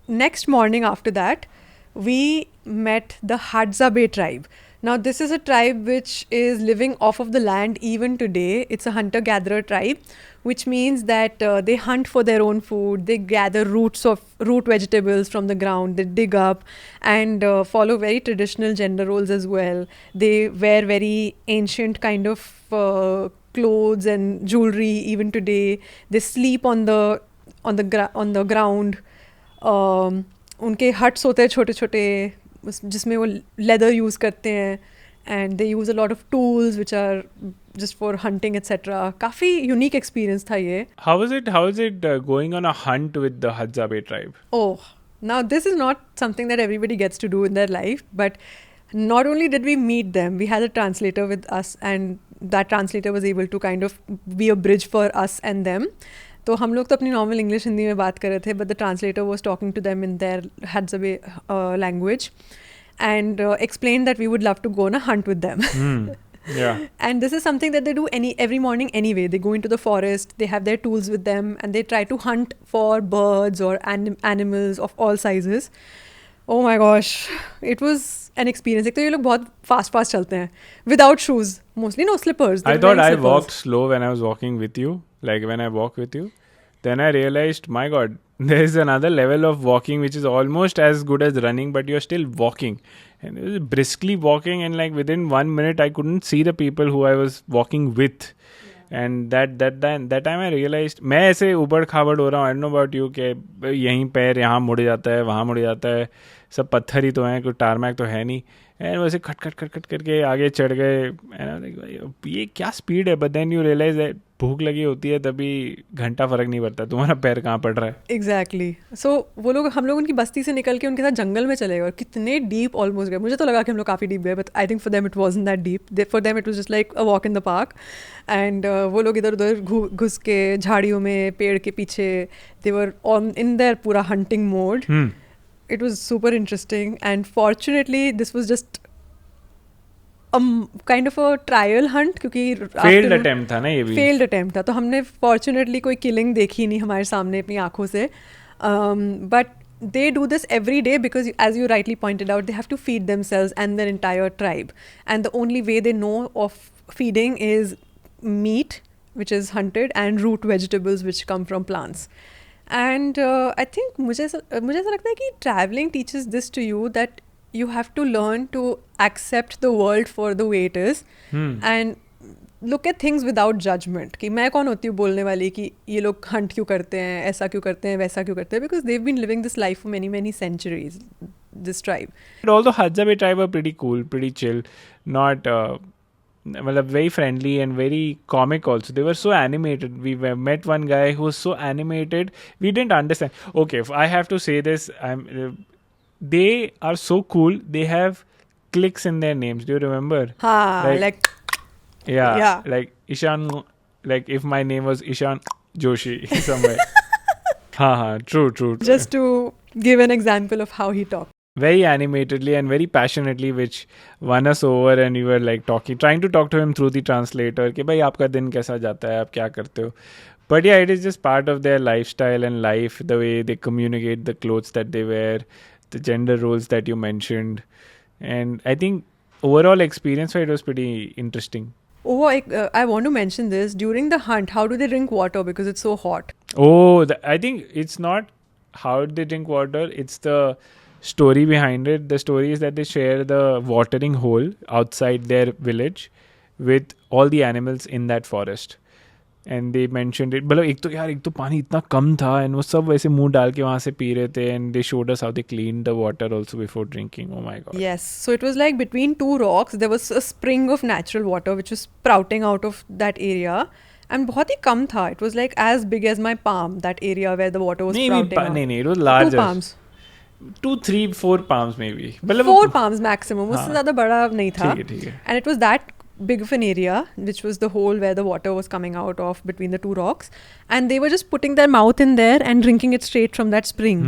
Speaker 1: next morning after that, we met the Hadzabe tribe. Now, this is a tribe which is living off of the land even today. It's a hunter-gatherer tribe, which means that they hunt for their own food. They gather root vegetables from the ground. They dig up and follow very traditional gender roles as well. They wear very ancient kind of clothes and jewelry even today. They sleep on the ground. उनके huts होते हैं छोटे छोटे जिसमें वो leather use करते हैं, and they use a lot of tools which are just for hunting etc. काफ़ी यूनिक एक्सपीरियंस था ये.
Speaker 2: How is it going on a hunt with the Hadzabe tribe?
Speaker 1: Oh, now this is not something that everybody gets to do in their life, but not only did we meet them, we had a translator with us, and that translator was able to kind of be a bridge for us and them. तो हम लोग तो अपनी normal English Hindi में बात कर रहे थे, but the translator was talking to them in their Hadzabe language and explained that we would love to go on a hunt with them.
Speaker 2: Yeah.
Speaker 1: And this is something that they do every morning anyway. They go into the forest, they have their tools with them, and they try to hunt for birds or animals of all sizes. Oh my gosh, it was an experience. एक तो ये लोग बहुत fast चलते हैं without shoes, mostly no slippers.
Speaker 2: I thought I walked slow when I was walking with you, like when I walk with you. Then I realized, my God, there is another level of walking which is almost as good as running, but you're still walking. And it was briskly walking, and like within 1 minute, I couldn't see the people who I was walking with. Yeah. And that time I realized, मैं ऐसे ऊबड़ खाबड़ हो रहा हूँ. I don't know about you, कि यहीं पैर यहाँ मुड़ जाता है, वहाँ मुड़ जाता है, सब पत्थर ही तो हैं, कोई टारमैक तो है नहीं. एंड वैसे खट करके आगे चढ़ गए. ये क्या स्पीड है. But then you realise that भूख लगी होती है तभी घंटा फर्क नहीं पड़ता, तुम्हारा पैर कहाँ पड़ रहा है.
Speaker 1: एग्जैक्टली. सो वो लोग, हम लोग उनकी बस्ती से निकल के उनके साथ जंगल में चले गए, और कितने डीप ऑलमोस्ट गए. मुझे तो लगा कि हम लोग काफ़ी डीप गए, but I think for them it wasn't that deep. For them it was just like a walk in the park. And वो लोग इधर उधर घुस के झाड़ियों में, पेड़ के पीछे, दे वर ऑन इन देयर पूरा hunting mode. It was super interesting, and fortunately this was just a kind of a trial hunt, क्योंकि
Speaker 2: failed attempt था ना ये भी.
Speaker 1: failed attempt था, तो हमने fortunately कोई killing देखी नहीं हमारे सामने अपनी आँखों से. But they do this every day because, as you rightly pointed out, they have to feed themselves and their entire tribe, and the only way they know of feeding is meat which is hunted and root vegetables which come from plants. And I think मुझे ऐसा लगता है कि traveling teaches this to you, that you have to learn to accept the world for the way it is, and look at things without judgment. कि मैं कौन होती हूँ बोलने वाली कि ये लोग hunt क्यों करते हैं, ऐसा क्यों करते हैं, वैसा क्यों करते हैं, because they've been living this life for many centuries, this tribe.
Speaker 2: But although Hadzabe tribe are pretty cool, pretty chill, not very friendly and very comic also. They were so animated. We met one guy who was so animated. We didn't understand. Okay, if I have to say this, they are so cool. They have clicks in their names. Do you remember?
Speaker 1: Like
Speaker 2: yeah, like Ishan. Like if my name was Ishan Joshi somewhere. True.
Speaker 1: Just to give an example of how he talked.
Speaker 2: Very animatedly and very passionately, which won us over, and we were like trying to talk to him through the translator कि भाई आपका दिन कैसा जाता है, आप क्या करते हो. But yeah, it is just part of their lifestyle and life, the way they communicate, the clothes that they wear, the gender roles that you mentioned, and I think overall experience it was pretty interesting.
Speaker 1: Oh, I want to mention this. During the hunt, how do they drink water, because it's so hot?
Speaker 2: Oh, I think it's not how they drink water, it's the story behind it. The story is that they share the watering hole outside their village with all the animals in that forest, and they mentioned it. मतलब एक तो पानी इतना कम था, and वो सब वैसे मुंह डाल के वहाँ से पी रहे थे, and they showed us how they cleaned the water also before drinking. Oh my God.
Speaker 1: Yes, so it was like between two rocks there was a spring of natural water which was sprouting out of that area, and बहुत ही कम था. It was like as big as my palm, that area where the water was sprouting out.
Speaker 2: नहीं, it was larger.
Speaker 1: 2 palms.
Speaker 2: 2, 3, 4 palms maybe.
Speaker 1: 4 palms maximum. उससे ज़्यादा बड़ा नहीं था.
Speaker 2: ठीक है.
Speaker 1: And it was that big of an area, which was the hole where the water was coming out of between the two rocks, and they were just putting their mouth in there and drinking it straight from that spring.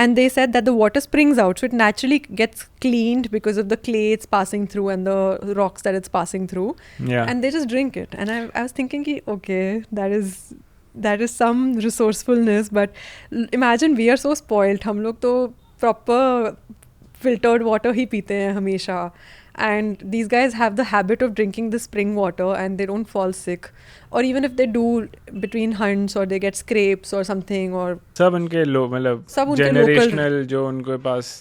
Speaker 1: And they said that the water springs out, so it naturally gets cleaned because of the clay it's passing through and the rocks that it's passing through.
Speaker 2: Yeah.
Speaker 1: And they just drink it. And I was thinking ki, okay, that is some resourcefulness, but imagine we are so spoiled. हम लोग तो proper filtered water ही पीते हैं हमेशा. And these guys have the habit of drinking the spring water, and they don't fall sick. Or even if they do between hunts, or they get scrapes or something, or
Speaker 2: सब उनके मतलब generational जो उनके पास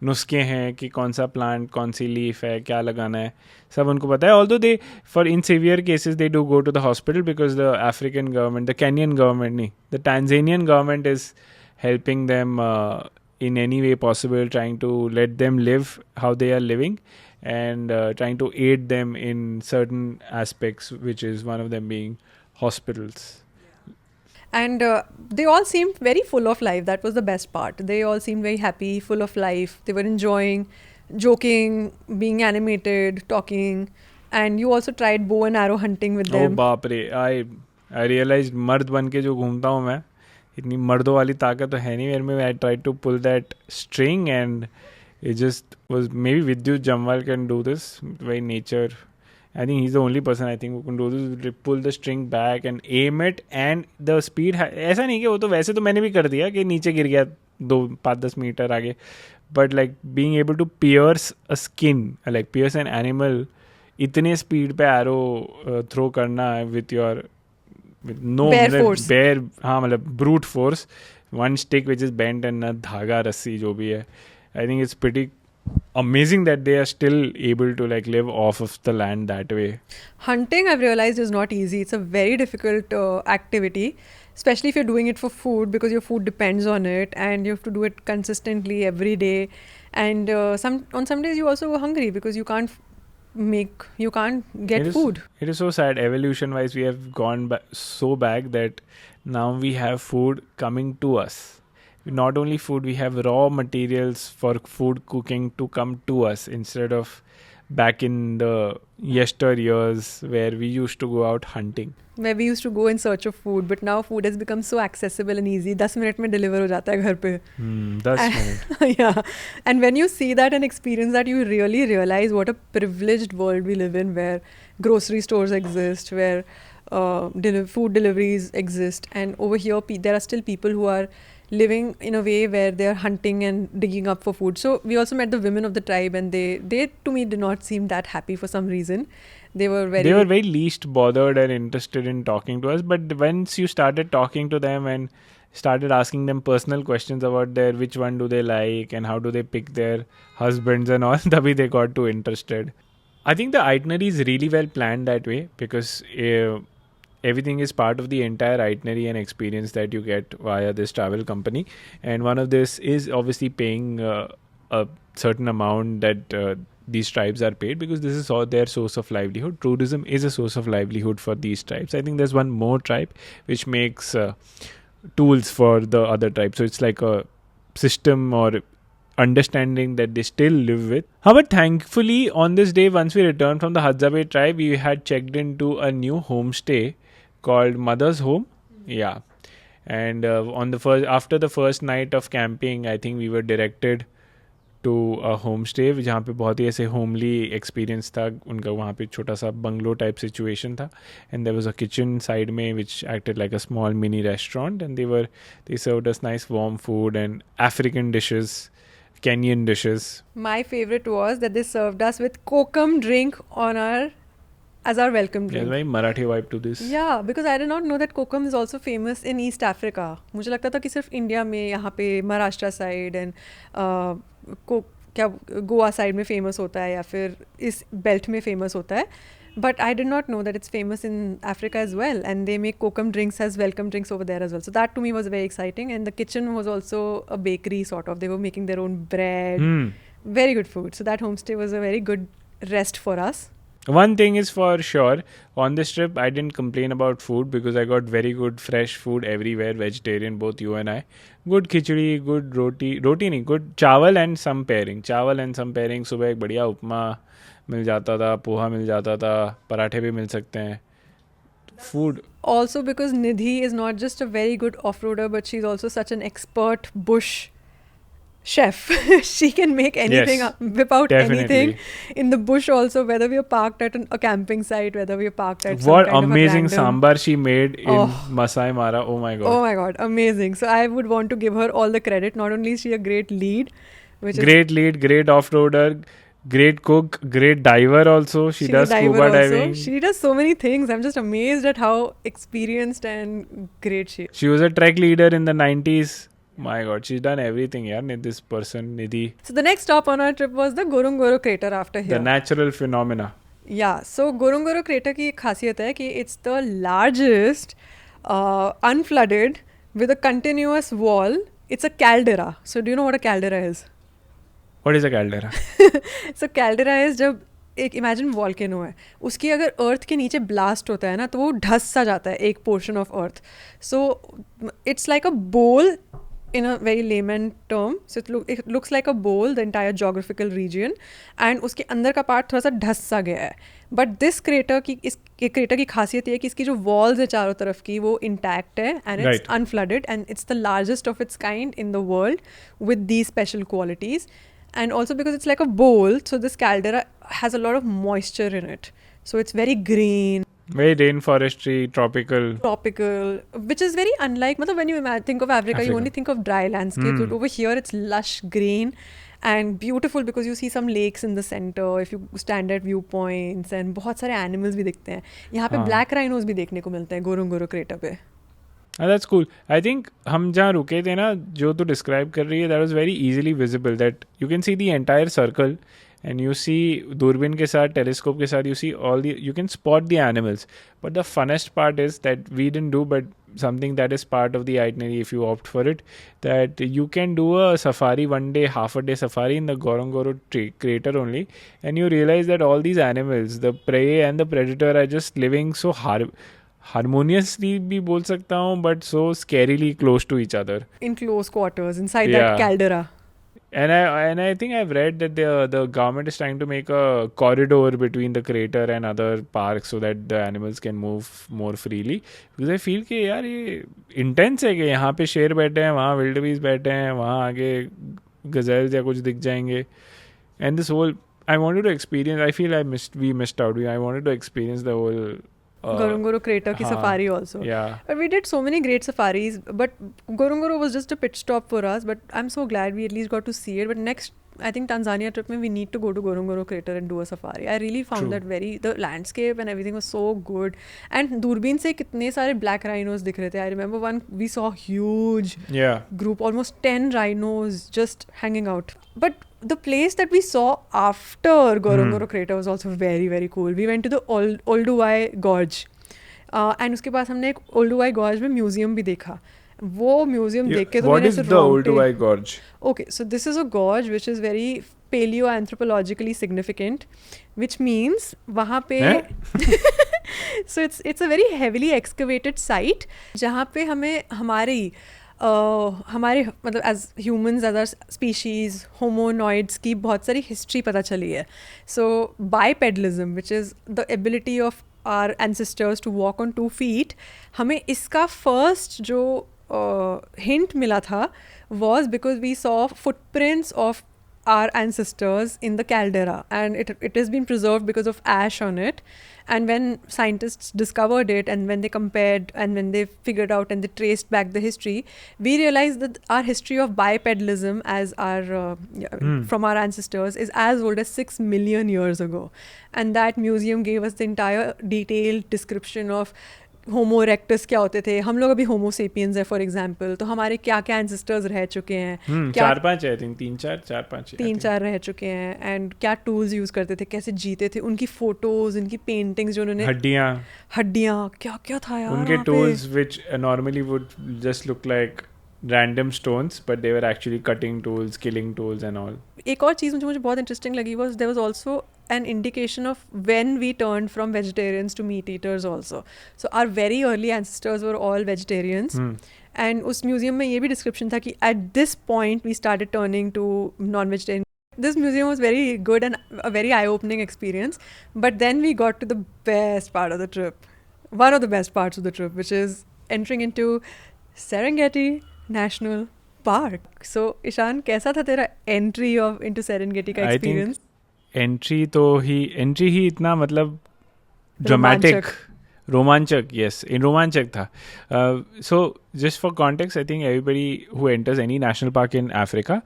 Speaker 2: नुस्खे हैं कि कौन सा प्लांट, कौन सी लीफ है, क्या लगाना है, सब उनको पता है. Although they for in severe cases they do go to the hospital because the African government, the Kenyan government नहीं, the Tanzanian government is helping them in any way possible, trying to let them live how they are living, and trying to aid them in certain aspects, which is one of them being hospitals.
Speaker 1: And they all seemed very full of life. That was the best part. They all seemed very happy, full of life. They were enjoying, joking, being animated, talking. And you also tried bow and arrow hunting with them.
Speaker 2: Oh बाप रे, I realized मर्द बन के जो घूमता हूँ मैं, इतनी मर्दों वाली ताकत तो है नहीं मेरे में. I tried to pull that string and it just was, maybe Vidyut Jamwal can do this, very nature. I think he's the only person I think who can do this, pull the string back and aim it, and the speed ऐसा नहीं कि वो तो वैसे तो मैंने भी कर दिया कि नीचे गिर गया 5-10 मीटर आगे, but like being able to pierce a skin, like pierce an animal, इतने स्पीड पे एरो थ्रो करना with your with no
Speaker 1: bare force.
Speaker 2: bare हाँ मतलब brute force, one stick which is bent and a धागा रस्सी जो भी है. I think it's pretty amazing that they are still able to like live off of the land that way.
Speaker 1: Hunting, I've realized, is not easy. It's a very difficult activity, especially if you're doing it for food, because your food depends on it and you have to do it consistently every day. And on some days you also go hungry because you can't get food.
Speaker 2: It is so sad. Evolution wise, we have gone so back that now we have food coming to us. Not only food, we have raw materials for food cooking to come to us, instead of back in the yesteryears where we used to go out hunting.
Speaker 1: Where we used to go in search of food, but now food has become so accessible and easy. 10 minutes में deliver हो जाता है घर पे.
Speaker 2: 10 minutes.
Speaker 1: Yeah. And when you see that and experience that, you really realize what a privileged world we live in, where grocery stores exist, where food deliveries exist. And over here, there are still people who are living in a way where they are hunting and digging up for food. So we also met the women of the tribe, and they to me did not seem that happy for some reason. They were very
Speaker 2: least bothered and interested in talking to us. But once you started talking to them and started asking them personal questions about which one do they like and how do they pick their husbands and all, tabhi they got too interested. I think the itinerary is really well planned that way, because everything is part of the entire itinerary and experience that you get via this travel company. And one of this is obviously paying a certain amount that these tribes are paid, because this is all their source of livelihood. Tourism is a source of livelihood for these tribes. I think there's one more tribe which makes tools for the other tribes. So it's like a system or understanding that they still live with. But thankfully, on this day, once we returned from the Hadzabe tribe, we had checked into a new homestay called Mother's Home. Yeah. And after the first night of camping, I think we were directed to a homestay जहाँ पे बहुत ही ऐसे homely experience था उनका. वहाँ पे छोटा सा bungalow type situation था, and there was a kitchen side में which acted like a small mini restaurant, and they served us nice warm food and African dishes, Kenyan dishes.
Speaker 1: My favorite was that they served us with kokum drink as our welcome drink.
Speaker 2: Yeah, very Marathi vibe to this.
Speaker 1: Yeah, because I did not know that kokum is also famous in East Africa. मुझे लगता था कि सिर्फ India में, यहाँ पे Maharashtra side and क्या Goa side में फेमस होता है या फिर इस बेल्ट में फेमस होता है. But I did not know that it's famous in Africa as well, and they make kokum drinks as welcome drinks over there as well. So that to me was very exciting, and the kitchen was also a bakery sort of. They were making their own bread. Very good food. So that homestay was a very good rest for us.
Speaker 2: One thing is for sure, on this trip I didn't complain about food because I got very good fresh food everywhere, vegetarian, both you and I. Good khichdi, good roti nahi, good chawal and some pairing. सुबह एक बढ़िया उपमा मिल जाता था, पोहा मिल जाता था, पराठे भी मिल सकते हैं. Food.
Speaker 1: Also because Nidhi is not just a very good off-roader, but she's also such an expert bush chef. She can make anything, whip out anything in the bush also, whether we are parked at a camping site, whether we are parked at some
Speaker 2: what
Speaker 1: kind
Speaker 2: amazing
Speaker 1: of a random...
Speaker 2: sambar she made in Masai Mara. Oh my god,
Speaker 1: amazing. So I would want to give her all the credit. Not only is she a great lead,
Speaker 2: great off-roader, great cook, great diver also. She does scuba diving.
Speaker 1: She does so many things. I'm just amazed at how experienced and great she is.
Speaker 2: She was a trek leader in the 90s My God, she's done everything, yaar. This person, Nidhi.
Speaker 1: So the next stop on our trip was the Gorongoro crater after here.
Speaker 2: The natural phenomena.
Speaker 1: Yeah, so Gorongoro crater की एक खासियत है कि it's the largest unflooded with a continuous wall. It's a caldera. So do you know what a caldera is?
Speaker 2: What is a caldera?
Speaker 1: So caldera is जब एक imagine volcano है, उसकी अगर अर्थ के नीचे ब्लास्ट होता है ना तो वो ढस सा जाता है एक portion of earth. So it's like अ बोल in a very layman term. So it looks like a bowl, the entire geographical region, and उसके अंदर का पार्ट थोड़ा सा ढस सा गया है. बट दिस क्रेटर की इस क्रेटर की खासियत ये है कि इसकी जो वॉल्स है चारों तरफ की वो इंटैक्ट है and it's unflooded and it's the largest of its kind in the world with these special qualities. And also because it's like a bowl, so this caldera has a lot of moisture in it. So it's very green.
Speaker 2: Very rainforestry, tropical,
Speaker 1: which is very unlike, when you think of Africa, you only think of dry landscapes, but over here it's lush green and beautiful because you see some lakes in the center if you stand at viewpoints, and बहुत सारे animals भी दिखते हैं. यहाँ पे black rhinos भी देखने को मिलते हैं गोरोंगोरो crater पे.
Speaker 2: That's cool. I think हम जहाँ रुके थे ना, जो तू describe कर रही है, that was very easily visible, that you can see the entire circle and you see दूरबीन के साथ, telescope के साथ, you see you can spot the animals. But the funnest part is that we didn't do, but something that is part of the itinerary if you opt for it, that you can do a safari one day, half a day safari in the Gorongoro crater only, and you realize that all these animals, the prey and the predator, are just living so harmoniously भी बोल सकता हूँ, but so scarily close to each other. In
Speaker 1: close quarters, inside that caldera.
Speaker 2: And I think I've read that the government is trying to make a corridor between the crater and other parks so that the animals can move more freely. Because I feel कि यार ये intense है कि यहाँ पे शेर बैठे हैं, वहाँ wildebeest बैठे हैं, वहाँ आगे gazelles या कुछ दिख जाएंगे. And this whole, I wanted to experience, I feel we missed out. I wanted to experience the whole
Speaker 1: Gorongoro crater ki safari also.
Speaker 2: Yeah.
Speaker 1: But we did so many great safaris, but Gorongoro was just a pit stop for us, but I'm so glad we at least got to see it. But next, I think Tanzania trip mein we need to go to Gorongoro crater and do a safari. I really found that the landscape and everything was so good. And दूरबीन से कितने सारे black rhinos दिख रहे थे. I remember we saw huge group, almost 10 rhinos just hanging out. But the place that we saw after Gorongoro crater was also very, very cool. We went to the Olduvai Gorge. And उसके पास हमने एक Olduvai Gorge में museum भी देखा. वो museum देख के तो
Speaker 2: What is the Olduvai Gorge?
Speaker 1: Okay, so this is a gorge which is very paleoanthropologically significant, which means वहाँ पे so it's a very heavily excavated site जहाँ पे हमें हमारे मतलब as humans as our species hominoids की बहुत सारी हिस्ट्री पता चली है. So bipedalism which is the ability of our ancestors to walk on 2 feet, हमें इसका फर्स्ट जो हिंट मिला था was because we saw footprints of our ancestors in the caldera, and it has been preserved because of ash on it. And when scientists discovered it and when they compared and when they figured out and they traced back the history, we realized that our history of bipedalism as our from our ancestors is as old as 6 million years ago. And that museum gave us the entire detailed description of homo erectus क्या होते थे. हम लोग अभी होमो sapiens है for example, तो हमारे क्या क्या एंसेस्टर्स रह चुके हैं,
Speaker 2: 4-5 आई थिंक 3-4
Speaker 1: रह चुके हैं, एंड क्या टूल्स यूज करते थे, कैसे जीते थे, उनकी फोटोज, उनकी पेंटिंग्स जो उन्होंने, हड्डियां क्या क्या था यार
Speaker 2: उनके tools which normally would just look like random stones, but they were actually cutting tools, killing tools and all.
Speaker 1: एक और चीज़ मुझे बहुत इंटरेस्टिंग लगी was there was also an indication of when we turned from vegetarians to meat eaters also. So our very early ancestors were all vegetarians. And उस museum में ये भी description था कि at this point we started turning to non-vegetarian. This museum was very good and a very eye-opening experience. But then we got to the best part of the trip. One of the best parts of the trip, which is entering into Serengeti National Park. So Ishan, कैसा था तेरा entry into Serengeti का experience?
Speaker 2: Entry ही इतना मतलब dramatic, रोमांचक, yes, रोमांचक था. So just for context, I think everybody who enters any national park in Africa,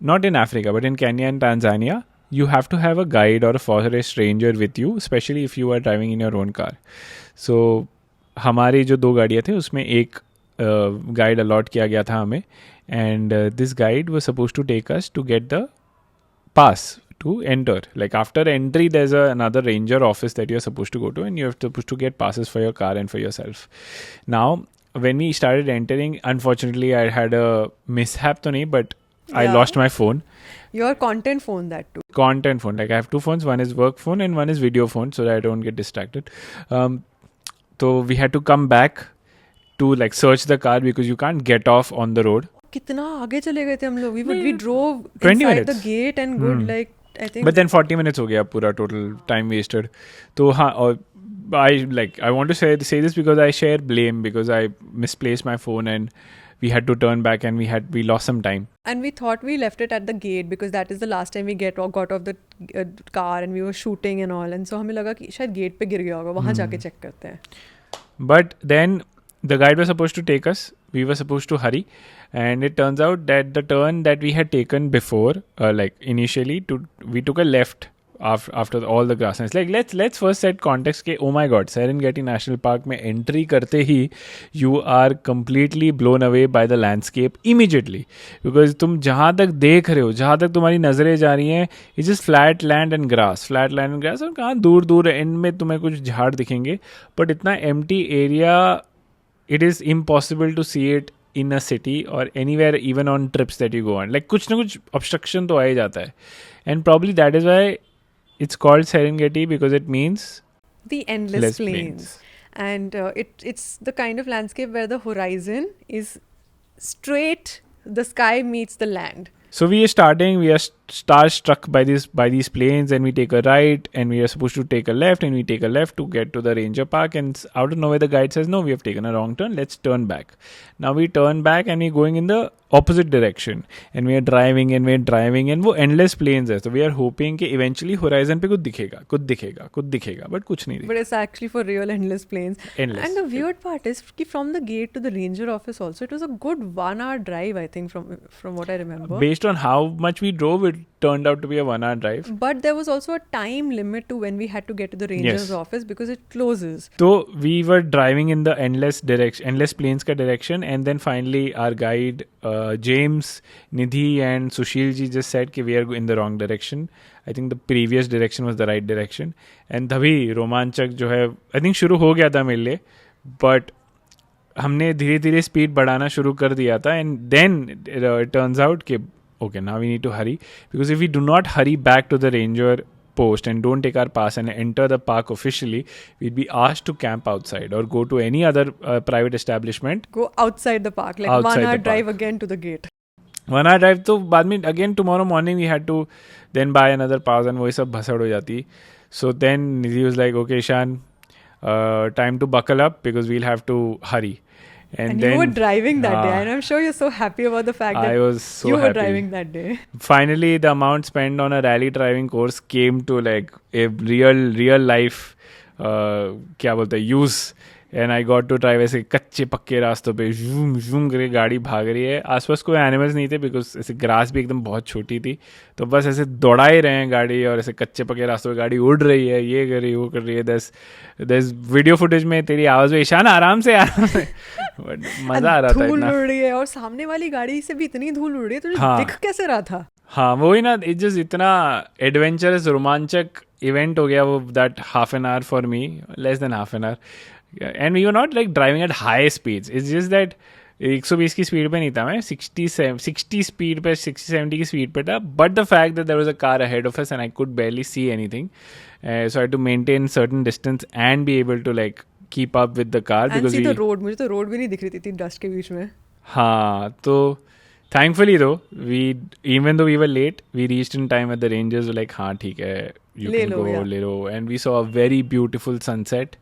Speaker 2: not in Africa but in Kenya and Tanzania, you have to have a guide or a forest ranger with you, especially if you are driving in your own car. So हमारी जो 2 गाड़ियाँ थी उसमें एक guide allot किया गया था हमें, and this guide was supposed to take us to get the pass to enter. Like after entry, there's another ranger office that you're supposed to go to, and you're supposed to get passes for your car and for yourself. Now, when we started entering, unfortunately, I had a mishap to nahi, but I
Speaker 1: Yeah.
Speaker 2: lost my phone.
Speaker 1: Your content phone, that too.
Speaker 2: Content phone. Like I have two phones. One is work phone and one is video phone, so that I don't get distracted. So we had to come back to like search the car because you can't get off on the road.
Speaker 1: कितना आगे चले गए थे हम लोग. We drove
Speaker 2: 20
Speaker 1: inside the
Speaker 2: minutes.
Speaker 1: gate and good like I think.
Speaker 2: But then 40 minutes हो गया पूरा total time wasted. तो हाँ और I want to say this because I share blame because I misplaced my phone and we had to turn back and we lost some time.
Speaker 1: And we thought we left it at the gate because that is the last time we got off the car and we were shooting and all. And so हमें लगा कि शायद gate पे गिर गया होगा. वहाँ जाके check करते हैं.
Speaker 2: But then the guide was supposed to take us. We were supposed to hurry. And it turns out that the turn that we had taken before, like initially, we took a left after all the grasslands. Like let's first set context के oh my god, Serengeti National Park में entry करते ही you are completely blown away by the landscape immediately because तुम जहाँ तक देख रहे हो, जहाँ तक तुम्हारी नजरें जा रही हैं, it's just flat land and grass और कहाँ दूर दूर end में तुम्हें कुछ झाड़ दिखेंगे, but इतना empty area, it is impossible to see it in a city or anywhere even on trips that you go on. Like कुछ ना कुछ obstruction तो आ ही जाता है, and probably that is why it's called Serengeti because it means
Speaker 1: The endless
Speaker 2: less
Speaker 1: plains. And it's the kind of landscape where the horizon is straight, the sky meets the land.
Speaker 2: So we are starstruck by these planes, and we take a right, and we are supposed to take a left, and we take a left to get to the ranger park, and out of nowhere the guide says, no, we have taken a wrong turn, let's turn back. Now we turn back and we're going in the opposite direction, and we are driving and वो endless plains है, so we are hoping कि eventually horizon पे कुछ दिखेगा, but कुछ नहीं दिखेगा.
Speaker 1: But it's actually for real endless plains.
Speaker 2: Endless.
Speaker 1: And the weird part is कि from the gate to the ranger office also, it was a good 1 hour drive, I think, from what I remember.
Speaker 2: Based on how much we drove, it turned out to be a 1 hour drive.
Speaker 1: But there was also a time limit to when we had to get to the ranger's
Speaker 2: Yes.
Speaker 1: office because it closes.
Speaker 2: So we were driving in the endless plains ka direction, and then finally our guide James, Nidhi and Sushil ji just said कि we are in the wrong direction. I think the previous direction was the right direction. And तभी रोमांचक जो है I think शुरू हो गया था मेरे लिए, but हमने धीरे धीरे स्पीड बढ़ाना शुरू कर दिया था, and then it turns out कि okay, now we need to hurry because if we do not hurry back to the ranger post and don't take our pass and enter the park officially, we'd be asked to camp outside or go to any other private establishment.
Speaker 1: Go outside the park, like
Speaker 2: Outside
Speaker 1: 1 hour
Speaker 2: the
Speaker 1: drive
Speaker 2: park.
Speaker 1: again to the gate.
Speaker 2: 1 hour drive तो बाद में again tomorrow morning we had to then buy another pass and वही सब भसड़ हो जाती. So then Nidhi was like, okay Ishan, time to buckle up because we'll have to hurry.
Speaker 1: And
Speaker 2: then
Speaker 1: you were driving that day,
Speaker 2: Ah.
Speaker 1: and I'm sure you're so happy about the fact
Speaker 2: I
Speaker 1: that
Speaker 2: was so
Speaker 1: you were
Speaker 2: happy.
Speaker 1: driving that day.
Speaker 2: Finally the amount spent on a rally driving course came to like a real life क्या बोलते हैं use, and I got to drive ऐसे कच्चे पक्के रास्तों पे zoom zoom करके गाड़ी भाग रही है. आसपास कोई एनिमल्स नहीं थे बिकॉज ऐसे ग्रास भी एकदम बहुत छोटी थी, तो बस ऐसे दौड़ा ही रहे हैं गाड़ी और ऐसे कच्चे पक्के रास्तों पे गाड़ी उड़ रही है, ये कर रही है वो कर रही है. दस वीडियो फुटेज में तेरी आवाज़ में ईशान आराम से बट मज़ा आ रहा था
Speaker 1: धूल
Speaker 2: इतना.
Speaker 1: उड़ रही है और सामने वाली गाड़ी से भी इतनी धूल उड़ रही है, तुझे
Speaker 2: हाँ.
Speaker 1: दिख कैसे रहा था?
Speaker 2: हाँ वही ना, इट जस्ट इतना एडवेंचरस रोमांचक इवेंट हो गया वो, that half an hour for me, less than half an hour. And we were not like driving at high speeds, it's just that 120 की स्पीड पे नहीं था मैं, 60 स्पीड पे 60-70 की स्पीड पे था. But the fact that there was a car ahead of us and I could barely see anything, so I had to maintain certain distance and be able to like keep up with the car
Speaker 1: And
Speaker 2: because
Speaker 1: see
Speaker 2: we
Speaker 1: the road, मुझे तो road भी नहीं दिख रही थी dust के बीच में.
Speaker 2: हाँ तो thankfully though, even though we were late, we reached in time at the rangers were like हाँ ठीक है, you
Speaker 1: ले
Speaker 2: can
Speaker 1: लो,
Speaker 2: go,
Speaker 1: yeah.
Speaker 2: ले लो. And we saw a very beautiful sunset,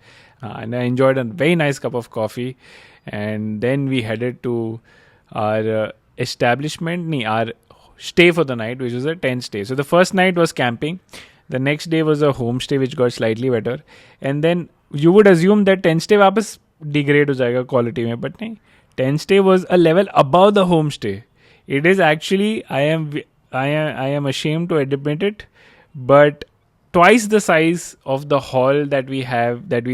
Speaker 2: and I enjoyed a very nice cup of coffee, and then we headed to our our stay for the night, which was a tent stay. So the first night was camping, the next day was a homestay which got slightly better, and then you would assume that tent stay वापस degrade हो जाएगा quality में, but नहीं, tent stay was a level above the homestay. It is actually, I am ashamed to admit it, but twice the size of the hall that we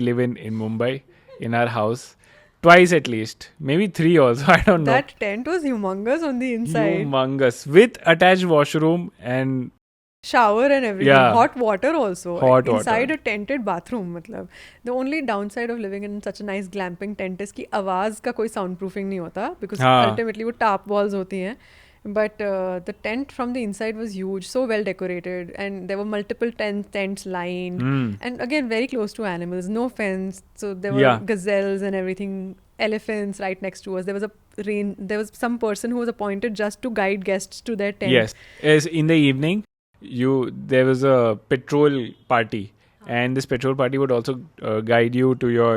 Speaker 2: live in Mumbai, in our house. twice at least, maybe 3 also. I don't know.
Speaker 1: That tent was humongous on the inside.
Speaker 2: Humongous, with attached washroom and
Speaker 1: Shower and everything.
Speaker 2: Yeah.
Speaker 1: Hot water also.
Speaker 2: Hot
Speaker 1: Inside
Speaker 2: water.
Speaker 1: a tented bathroom. मतलब. The only downside of living in such a nice glamping tent is कि आवाज़ का कोई soundproofing नहीं होता. Because
Speaker 2: हाँ.
Speaker 1: ultimately वो tarp walls होती हैं. But the tent from the inside was huge, so well decorated, and there were multiple tents lined, and again very close to animals, no fence, so there were
Speaker 2: Yeah.
Speaker 1: gazelles and everything, elephants right next to us. There was some person who was appointed just to guide guests to their tent.
Speaker 2: Yes, as in the evening, there was a petrol party, and this petrol party would also take you to your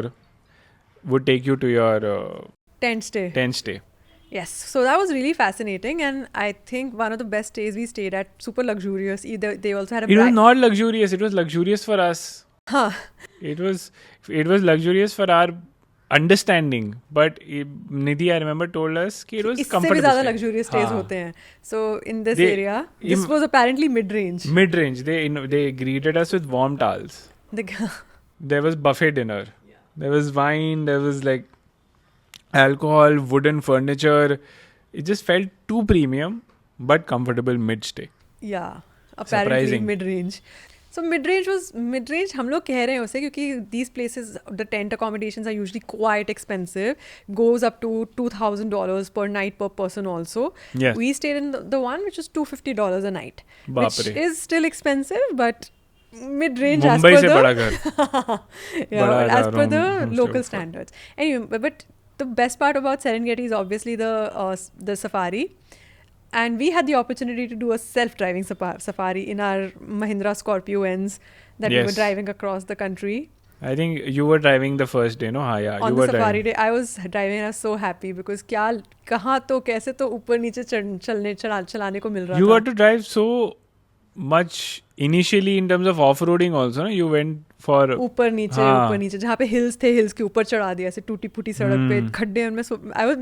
Speaker 1: Tent stay.
Speaker 2: tent stay.
Speaker 1: Yes, so that was really fascinating, and I think one of the best stays we stayed at, super luxurious. They also had a.
Speaker 2: It was not luxurious. It was luxurious for us.
Speaker 1: Huh.
Speaker 2: It was luxurious for our understanding, but Nidhi, I remember, told us कि it was
Speaker 1: इससे भी
Speaker 2: comfortable.
Speaker 1: ज़्यादा
Speaker 2: stay.
Speaker 1: luxurious stays
Speaker 2: हाँ.
Speaker 1: होते हैं. So in this
Speaker 2: They-
Speaker 1: area, this was apparently mid-range.
Speaker 2: Mid-range. They greeted us with warm towels. There was buffet dinner. There was wine. There was like alcohol, wooden furniture. It just felt too premium, but comfortable mid-stay.
Speaker 1: Yeah, apparently
Speaker 2: Surprising.
Speaker 1: mid-range. So mid-range हम लोग कह रहे हैं उसे क्योंकि these places, the tent accommodations are usually quite expensive, goes up to $2,000 per night per person also.
Speaker 2: Yes.
Speaker 1: We stayed in the one which is $250 a night,
Speaker 2: बाप
Speaker 1: which
Speaker 2: रे.
Speaker 1: is still expensive, but mid-range as
Speaker 2: Mumbai
Speaker 1: per
Speaker 2: से
Speaker 1: the
Speaker 2: बड़ा घर.
Speaker 1: yeah,
Speaker 2: बड़ा
Speaker 1: as
Speaker 2: जा
Speaker 1: per
Speaker 2: रहा
Speaker 1: the
Speaker 2: हूँ,
Speaker 1: local
Speaker 2: hostel.
Speaker 1: standards. Anyway, but the best part about Serengeti is obviously the safari. And we had the opportunity to do a self-driving safari in our Mahindra Scorpio Ns that we were
Speaker 2: Yes.
Speaker 1: driving across the country.
Speaker 2: I think you were driving the first day, no? हाँ, yeah.
Speaker 1: On
Speaker 2: you
Speaker 1: the
Speaker 2: were
Speaker 1: safari
Speaker 2: driving.
Speaker 1: day, I was driving and I was so happy because कहाँ तो कैसे तो ऊपर नीचे चलाने को मिल रहा
Speaker 2: You
Speaker 1: था.
Speaker 2: got to drive so much initially in terms of off-roading also, no? You went for
Speaker 1: ऊपर नीचे जहाँ पे हिल्स थे, हिल्स के ऊपर चढ़ा दिया ऐसे टूटी फूटी सड़क पे खड्डे उनमें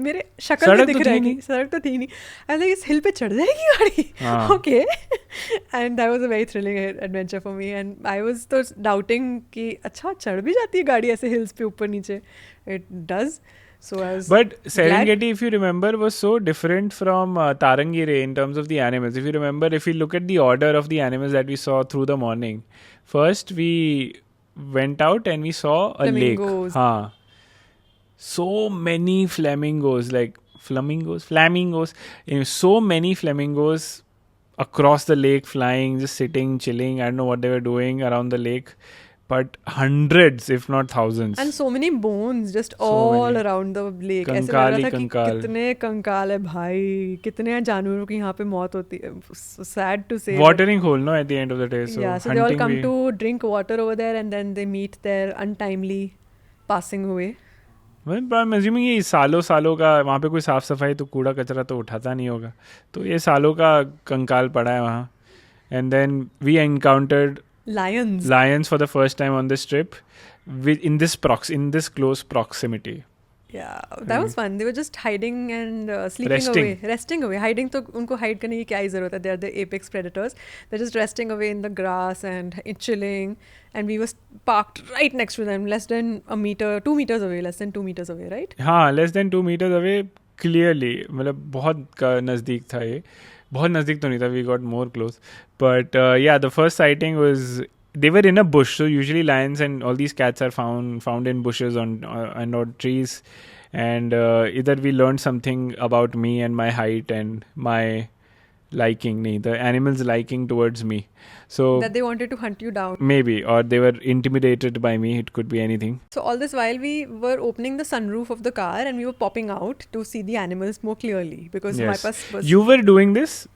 Speaker 1: मेरे शक्ल
Speaker 2: सड़क
Speaker 1: में दिख
Speaker 2: तो
Speaker 1: रहा है
Speaker 2: थी
Speaker 1: कि सड़क तो थी नहीं. I was like, इस हिल पे चढ़ जाएगी गाड़ी.
Speaker 2: हाँ.
Speaker 1: Okay. And that was a very thrilling adventure for me, and I was तो doubting कि अच्छा चढ़ भी जाती है गाड़ी ऐसे हिल्स पे ऊपर नीचे. It does. So I was
Speaker 2: But Serengeti, if you remember, was so different from Tarangire in terms of the animals. If you remember, if you look at the order of the animals that we saw through the morning, first we went out and we saw a
Speaker 1: Flamingos.
Speaker 2: lake. Haan. So many flamingos. So many flamingos across the lake, flying, just sitting, chilling. I don't know what they were doing around the lake. But hundreds, if not thousands.
Speaker 1: and so many bones just
Speaker 2: So
Speaker 1: all
Speaker 2: many.
Speaker 1: around the lake. ऐसे लग
Speaker 2: कंकाल
Speaker 1: रहा
Speaker 2: ही
Speaker 1: था कि
Speaker 2: कंकाल.
Speaker 1: कितने कंकाल है भाई, कितने जानवरों की यहाँ पे मौत होती है. So sad to say.
Speaker 2: Watering hole, no, at the end of the day. So
Speaker 1: yeah, so they all
Speaker 2: hunting
Speaker 1: come
Speaker 2: we-
Speaker 1: to drink water over there and then they meet their untimely passing away.
Speaker 2: Well, I'm assuming ये सालों का वहाँ पे कोई साफ सफाई तो कूड़ा कचरा तो उठाता नहीं होगा, तो ये सालों का कंकाल पड़ा है वहाँ. And then we encountered lions for the first time on this trip, in this close proximity.
Speaker 1: Yeah, that was fun. They were just hiding and resting away. Hiding तो उनको hide करने की क्या ही ज़रूरत है? They are the apex predators. They're just resting away in the grass and chilling. And we were parked right next to them, less than 2 meters away, right?
Speaker 2: हाँ, less than 2 meters away, clearly. मतलब बहुत नज़दीक था ये. बहुत नज़दीक तो नहीं था. We got more close. But yeah, the first sighting was, they were in a bush. So usually lions and all these cats are found in bushes and on trees. And either we learned something about me and my height and my liking, the animals' liking towards me. So
Speaker 1: that they wanted to hunt you down.
Speaker 2: Maybe, or they were intimidated by me. It could be anything.
Speaker 1: So all this while we were opening the sunroof of the car and we were popping out to see the animals more clearly because my pass was.
Speaker 2: You were doing this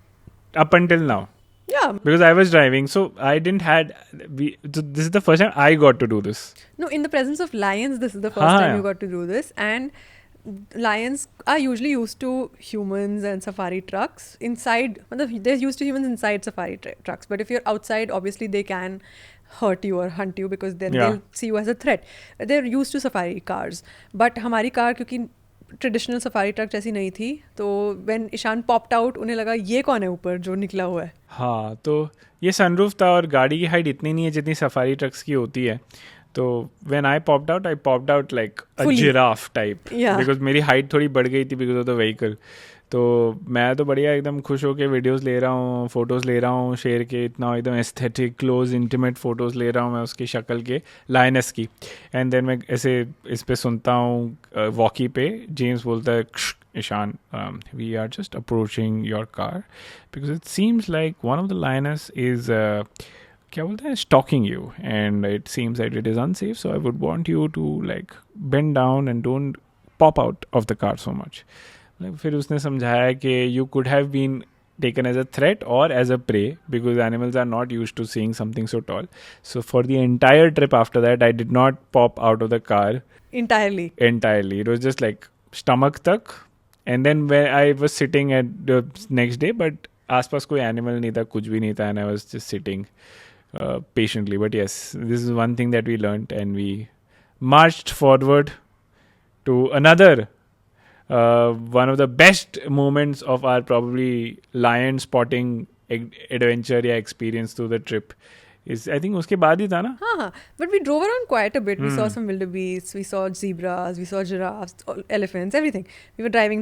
Speaker 2: up until now.
Speaker 1: Yeah.
Speaker 2: Because I was driving, so I didn't had. So this is the first time I got to do this.
Speaker 1: No, in the presence of lions, this is the first time you got to do this. And lions are usually used to humans and safari trucks inside. They're used to humans inside safari trucks. But if you're outside, obviously they can hurt you or hunt you because then they'll see you as a threat. They're used to safari cars. But हमारी car क्योंकि traditional safari truck जैसी नहीं थी, तो when Ishan popped out उन्हें लगा ये कौन है ऊपर जो निकला हुआ है.
Speaker 2: हाँ, तो ये सनरूफ था और गाड़ी की हाइट इतनी नहीं है जितनी सफारी ट्रक्स की होती है. तो when I popped out like a
Speaker 1: Fully.
Speaker 2: giraffe type.
Speaker 1: Yeah.
Speaker 2: Because मेरी height थोड़ी बढ़ गई थी because of the vehicle. तो मैं तो बढ़िया एकदम खुश होके वीडियोस ले रहा हूँ, फोटोज़ ले रहा हूँ शेर के, इतना एकदम एस्थेटिक क्लोज इंटीमेट फोटोज़ ले रहा हूँ मैं उसकी शक्ल के, लायनस की. एंड देन मैं ऐसे इस पे सुनता हूँ वॉकी पे जेम्स बोलता है, Ishaan, we are just approaching your car because it seems like one of the lionesses is क्या बोलते हैं, stalking you, and it seems that it is unsafe, so I would want you to like bend down and don't pop out of the car so much. Like, फिर उसने समझाया कि you could have been taken as a threat or as a prey because animals are not used to seeing something so tall. So for the entire trip after that, I did not pop out of the car
Speaker 1: Entirely.
Speaker 2: It was just like stomach tak, and then when I was sitting at the next day, but आसपास कोई animal नहीं था, कुछ भी नहीं था, and I was just sitting patiently. But yes, this is one thing that we learned, and we marched forward to another one of the best moments of our probably lion spotting adventure या experience through the trip is, I think उसके बाद ही था ना.
Speaker 1: हाँ, but we drove around quite a bit. We saw some wildebeests, we saw zebras, we saw giraffes, elephants, everything. We were driving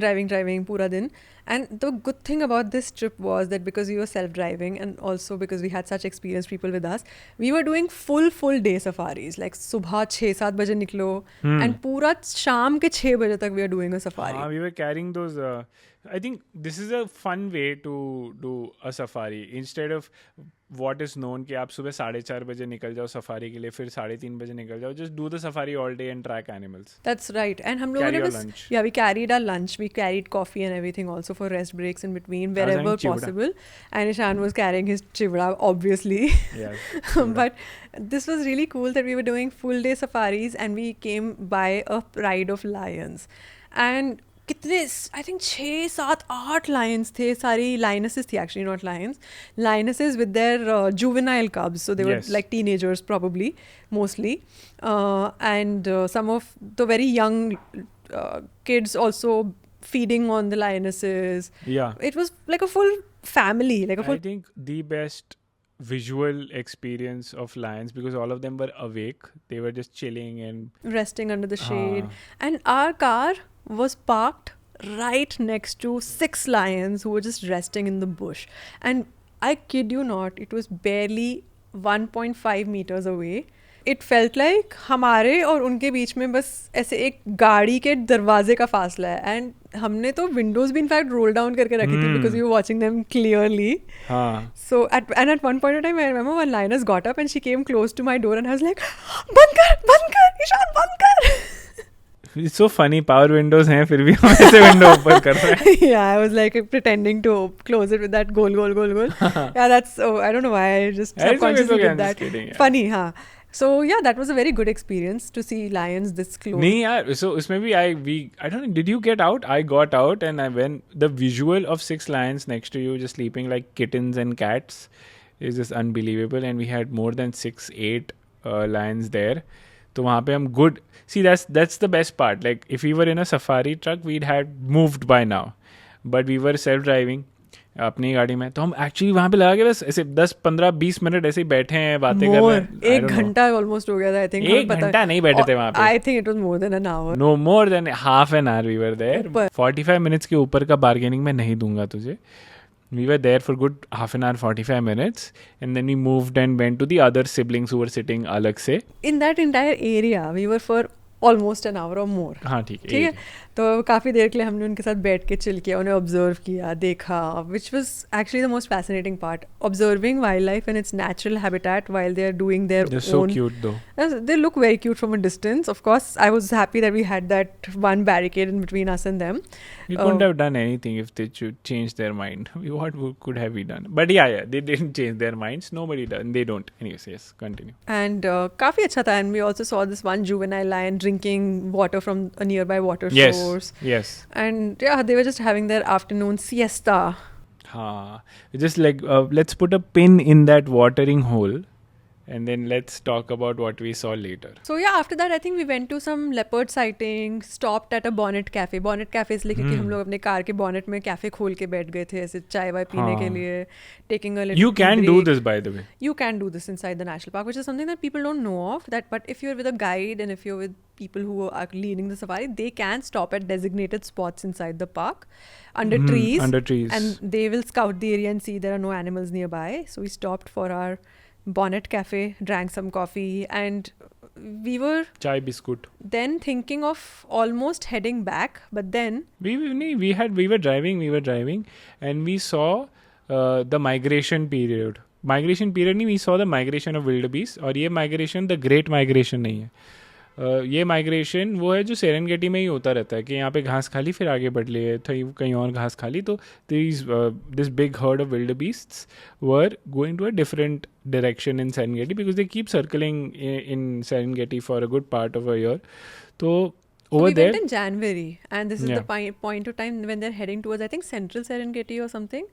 Speaker 1: पूरा दिन. And the good thing about this trip was that because we were self-driving and also because we had such experienced people with us, we were doing full day safaris. Like सुबह 6-7 बजे निकलो and पूरा शाम के 6 बजे तक we were doing a safari.
Speaker 2: We were carrying those. I think this is a fun way to do a safari instead of what is known कि आप सुबह 4:30 बजे निकल जाओ सफारी के लिए, फिर 3:30 बजे निकल जाओ. Just do the safari all day and track animals.
Speaker 1: That's right. And हम लोगों ने बस, yeah, we carried our lunch, we carried coffee and everything also for rest breaks in between wherever possible. And Ishan was carrying his chivra, obviously.
Speaker 2: Yes.
Speaker 1: But this was really cool that we were doing full day safaris and we came by a pride of lions. And कितने, I think 6-7-8 lions थे, सारी lionesses थी actually, not lions. Lionesses with their juvenile cubs, so they were like teenagers probably, mostly. And some of the very young kids also feeding on the lionesses.
Speaker 2: Yeah.
Speaker 1: It was like a full family, like a full...
Speaker 2: I think the best visual experience of lions, because all of them were awake, they were just chilling and
Speaker 1: resting under the shade. And our car was parked right next to 6 lions who were just resting in the bush. And I kid you not, it was barely 1.5 meters away. It felt like हमारे और उनके बीच में बस ऐसे एक गाड़ी के दरवाजे का फासला है. एंड हमने तो विंडोज भी इनफैक्ट रोल डाउन करके रखी थी because we were watching them clearly. So at one point in time I remember one lioness got up and she came close to my door and I was like, बंद कर ईशान, बंद कर.
Speaker 2: It's so funny, power windows हैं फिर भी हम ऐसे window open कर रहे हैं.
Speaker 1: Yeah, I was like pretending to close it with that goal. Yeah, that's, I don't know why I just subconsciously did that.
Speaker 2: Kidding, yeah.
Speaker 1: Funny, huh? So yeah, that was a very good experience to see lions this close.
Speaker 2: नहीं यार, so उसमें भी I don't know, did you get out? I got out, and when the visual of 6 lions next to you just sleeping like kittens and cats is just unbelievable, and we had more than 6-8 lions there. तो वहाँ पे हम good. See, that's the best part. Like if we were in a safari truck, we'd had moved by now, but we were self-driving अपनी गाड़ी में, तो हम actually वहाँ पे लगा के बस ऐसे 10-15-20 मिनट ऐसे ही बैठे हैं बातें कर रहे हैं.
Speaker 1: 1 घंटा ऑलमोस्ट हो गया था, आई थिंक.
Speaker 2: 1 घंटा नहीं बैठे थे वहाँ पे.
Speaker 1: I think it was more than an hour.
Speaker 2: No, more than half an hour we were there. 45 minutes के ऊपर का बार्गेनिंग मैं नहीं दूंगा तुझे. We were there for good half an hour, 45 minutes, and then we moved and went to the other siblings who were sitting alag se.
Speaker 1: In that entire area, we were for almost an hour or more.
Speaker 2: हाँ ठीक है.
Speaker 1: तो काफ़ी देर के लिए हमने उनके साथ बैठ के चिल किया, उन्हें ऑब्जर्व किया, देखा, which was actually the most fascinating part. Observing wildlife in its natural habitat while they are doing their own.
Speaker 2: They're so cute though.
Speaker 1: They look very cute from a distance. Of course, I was happy that we had that one barricade in between us and them.
Speaker 2: We couldn't have done anything if they should change their mind. What could have we done? But yeah, they didn't change their minds. Nobody does. They don't. Anyways, yes, continue.
Speaker 1: And काफ़ी अच्छा था. And we also saw this one juvenile lion drinking water from a nearby water source.
Speaker 2: Yes.
Speaker 1: And yeah, they were just having their afternoon siesta.
Speaker 2: Just like let's put a pin in that watering hole and then let's talk about what we saw later.
Speaker 1: So yeah, after that I think we went to some leopard sighting, stopped at a bonnet cafe. Bonnet cafe इसलिए क्योंकि हम लोग अपने car के bonnet में cafe खोल के बैठ गए थे ऐसे चाय वाय पीने के लिए, taking a little
Speaker 2: You can do
Speaker 1: break.
Speaker 2: this, by the way.
Speaker 1: You can do this inside the national park, which is something that people don't know of. But if you're with a guide and if you're with people who are leading the safari, they can stop at designated spots inside the park under trees.
Speaker 2: Under trees.
Speaker 1: And they will scout the area and see there are no animals nearby. So we stopped for our bonnet cafe, drank some coffee, and we were
Speaker 2: Chai biscuit.
Speaker 1: then thinking of almost heading back, but then
Speaker 2: We were driving, and we saw the migration period. Migration period नहीं, we saw the migration of wildebeest. और ये migration the great migration नहीं है. ये migration वो है जो Serengeti में ही होता रहता है कि यहाँ पे घास खा ली फिर आगे बढ़ लिए कहीं और घास खा ली, तो this big herd of wildebeests were going to a different direction in Serengeti because they keep circling in Serengeti for a good part of a year. तो over
Speaker 1: we
Speaker 2: there
Speaker 1: went in January, and this is
Speaker 2: Yeah.
Speaker 1: the point of time when they're heading towards I think central Serengeti or something,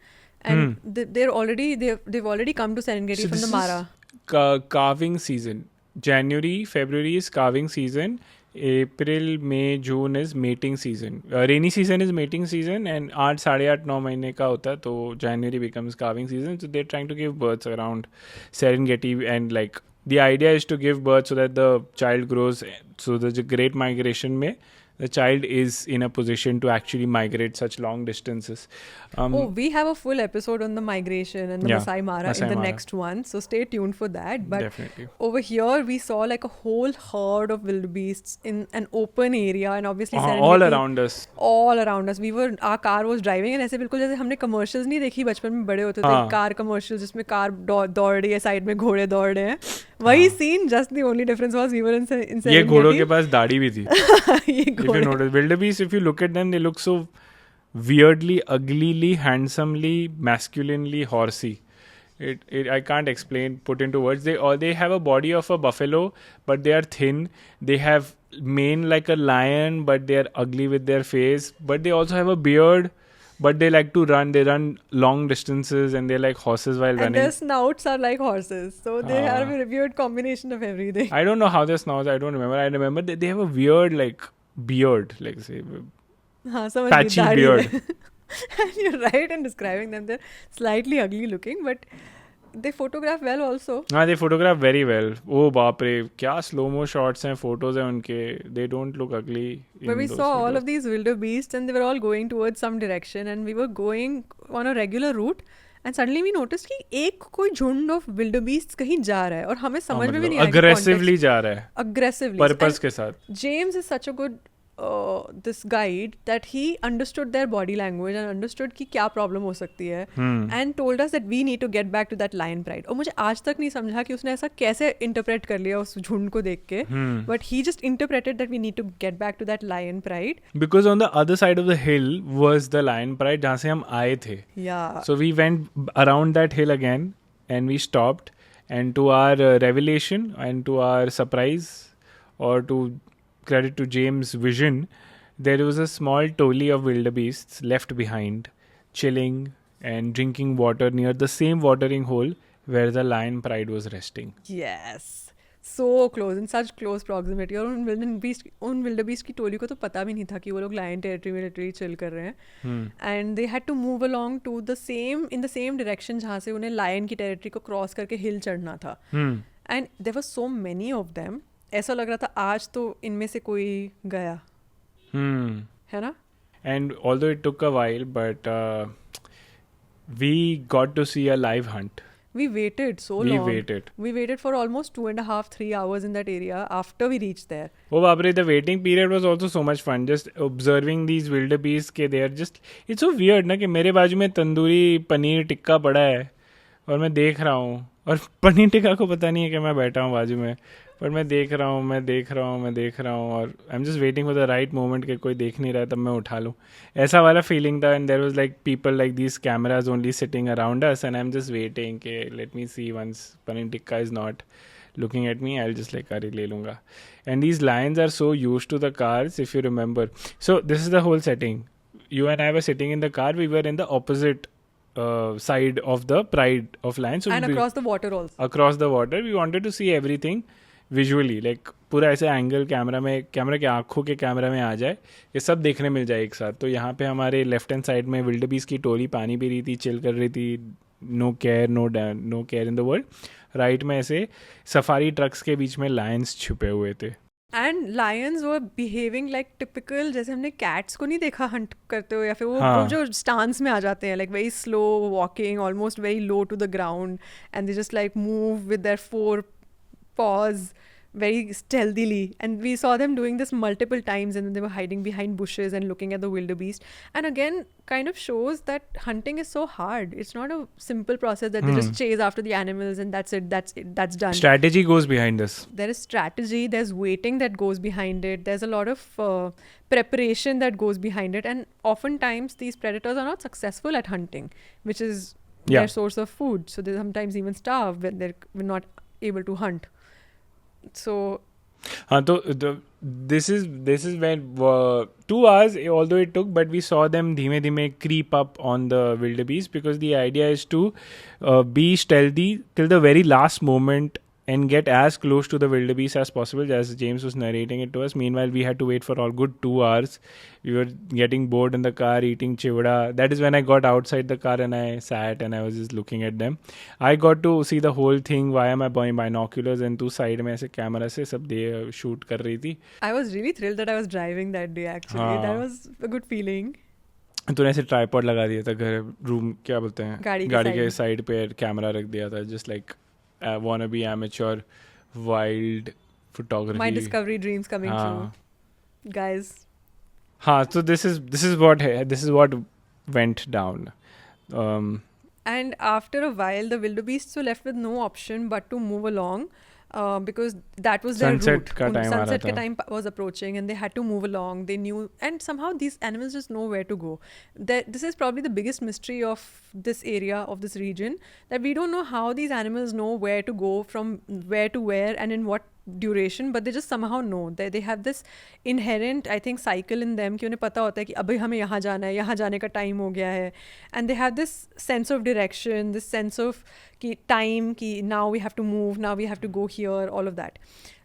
Speaker 1: and they've already come to Serengeti
Speaker 2: So
Speaker 1: from
Speaker 2: this
Speaker 1: the
Speaker 2: is
Speaker 1: Mara.
Speaker 2: Calving season. January, February is calving season. April, May, June is mating season. Rainy season is mating season, and 8-8.5 महीने का होता है, तो January becomes calving season. So they're trying to give births around Serengeti, and like the idea is to give birth so that the child grows. So there's a great migration में the child is in a position to actually migrate such long distances.
Speaker 1: We have a full episode on the migration and the
Speaker 2: Yeah,
Speaker 1: Masai Mara
Speaker 2: Masai
Speaker 1: in the
Speaker 2: Mara.
Speaker 1: next one, so stay tuned for that. But
Speaker 2: Definitely.
Speaker 1: over here we saw like a whole herd of wildebeests in an open area, and obviously
Speaker 2: all
Speaker 1: Serengeti,
Speaker 2: around us.
Speaker 1: all around us. Our car was driving, and ऐसे बिल्कुल जैसे हमने commercials नहीं देखी बचपन में बड़े होते थे,
Speaker 2: हाँ.
Speaker 1: कार commercials जिसमें कार दौड़ रही है, साइड में घोड़े दौड़ रहे हैं, वही scene. Just the only difference was we were in Serengeti.
Speaker 2: ये घोड़ों के पास दाढ़ी भी थी.
Speaker 1: ये
Speaker 2: If you
Speaker 1: घोड़े
Speaker 2: notice, wildebeest, if you look at them, they look so weirdly, uglily, handsomely, masculinely horsey. I can't explain, put into words. They have a body of a buffalo, but they are thin. They have mane like a lion, but they are ugly with their face. But they also have a beard, but they like to run. They run long distances, and they're like horses while
Speaker 1: and
Speaker 2: running.
Speaker 1: their snouts are like horses, so they
Speaker 2: Ah.
Speaker 1: are a weird combination of everything.
Speaker 2: I don't know how their snouts. I don't remember. I remember that they have a weird like beard, like say
Speaker 1: हाँ, समझ गई,
Speaker 2: patchy
Speaker 1: दाढ़ी
Speaker 2: beard.
Speaker 1: है. And you're right in describing them. They're slightly ugly looking, but they photograph well also.
Speaker 2: हाँ, they photograph very well. Oh बाप रे, क्या slow mo shots हैं, photos हैं उनके. They don't look ugly.
Speaker 1: But we saw all of these wildebeests, and they were all going towards some direction, and we were going on a regular route. And suddenly we noticed कि एक कोई झुंड of wildebeests कहीं जा रहा है, और हमें समझ में भी नहीं आया कि
Speaker 2: aggressively जा रहा है.
Speaker 1: aggressively.
Speaker 2: Purpose के साथ.
Speaker 1: James is such a good this guide that he understood their body language and understood कि क्या problem हो सकती है, and told us that we need to get back to that lion pride. और मुझे आज तक नहीं समझा कि उसने ऐसा कैसे interpret कर लिया उस झुंड को देख के, but he just interpreted that we need to get back to that lion pride.
Speaker 2: Because on the other side of the hill was the lion pride जहाँ से हम आए थे.
Speaker 1: Yeah.
Speaker 2: So we went around that hill again, and we stopped, and to our revelation and to our surprise, or to credit to James' vision, there was a small tolly of wildebeests left behind, chilling and drinking water near the same watering hole where the lion pride was resting.
Speaker 1: Yes. So close, in such close proximity. और उन wildebeest की टोली को तो पता भी नहीं था कि वो लोग lion territory में literally chill कर रहे हैं. And they had to move along to in the same direction जहाँ से उन्हें lion की territory को cross करके hill चढ़ना था. And there were so many of them. ऐसा लग रहा था आज तो इनमें से कोई गया, है ना?
Speaker 2: And although it took a while, but we got to see a live hunt.
Speaker 1: We waited so
Speaker 2: We
Speaker 1: long.
Speaker 2: waited.
Speaker 1: We waited for almost 2.5-3 hours in that area after we reached there.
Speaker 2: Oh, Babri, the waiting period was also so much fun. Just observing these wildebeest के they are just... It's so weird ना कि मेरे बाजू में तंदूरी पनीर टिक्का पड़ा है और मैं देख रहा हूँ, और पनीर टिक्का को पता नहीं है कि मैं बैठा हूँ बाजू में, पर मैं देख रहा हूँ और आई am just waiting for the right moment कि कोई देख नहीं रहा है तब मैं उठा लूँ. ऐसा वाला फीलिंग था. And there was like people like these cameras only sitting around us, and I am just waiting कि let me see once paneer tikka is not looking at me, I'll just like अरे ले लूँगा. And these lions are so used to the cars, if you remember. So this is the whole setting. You and I were sitting in the car. We were in the opposite side of the Pride of Lions. So
Speaker 1: And across the water also.
Speaker 2: across the water, we wanted to see everything visually, like पूरा ऐसे angle camera के आंखों के camera में आ जाए, ये सब देखने मिल जाए एक साथ. तो यहाँ पे हमारे लेफ्ट हैंड साइड में विल्डबीस्ट की टोली पानी पी रही थी, चिल कर रही थी, no care in the world. Right में ऐसे सफारी ट्रक्स के बीच में लायंस छुपे हुए थे.
Speaker 1: And Lions were behaving like typical, जैसे हमने कैट्स को नहीं देखा हंट करते हुए, या फिर
Speaker 2: हाँ.
Speaker 1: वो जो स्टांस में आ जाते हैं, like very slow walking, almost very low to the ground, and they just like move with their 4 paws very stealthily, and we saw them doing this multiple times, and then they were hiding behind bushes and looking at the wildebeest. And again, kind of shows that hunting is so hard. It's not a simple process that they just chase after the animals and that's it, that's done.
Speaker 2: Strategy goes behind this.
Speaker 1: There is strategy, there's waiting that goes behind it, there's a lot of preparation that goes behind it, and oftentimes these predators are not successful at hunting, which is their source of food, so they sometimes even starve when they're not able to hunt. So
Speaker 2: so this is when 2 hours, although it took, but we saw them dhime creep up on the wildebeest, because the idea is to be stealthy till the very last moment and get as close to the wildebeest as possible, as James was narrating it to us. Meanwhile, we had to wait for all good 2 hours. We were getting bored in the car, eating chivda. That is when I got outside the car and I sat and I was just looking at them. I got to see the whole thing via my binoculars, and two side में ऐसे camera से सब दे shoot कर रही थी.
Speaker 1: I was really thrilled that I was driving that day actually. That was a good feeling.
Speaker 2: तूने ऐसे tripod लगा दिया था घर, रूम क्या बोलते हैं,
Speaker 1: गाड़ी
Speaker 2: के साइड पे कैमरा रख दिया था, just like wanna be amateur wild photography.
Speaker 1: My discovery dreams coming true, guys.
Speaker 2: So this is what went down.
Speaker 1: And after a while, the wildebeests were left with no option but to move along, because that was their route. Sunset ka time was approaching and they had to move along. They knew, and somehow these animals just know where to go. This is probably the biggest mystery of this area, of this region, that we don't know how these animals know where to go from where to where and in what duration, but they just somehow know. They have this inherent, I think, cycle in them कि उन्हें पता होता है कि अभी हमें यहाँ जाना है, यहाँ जाने का time हो गया है, and they have this sense of direction, this sense of कि time, कि now we have to move, now we have to go here, all of that.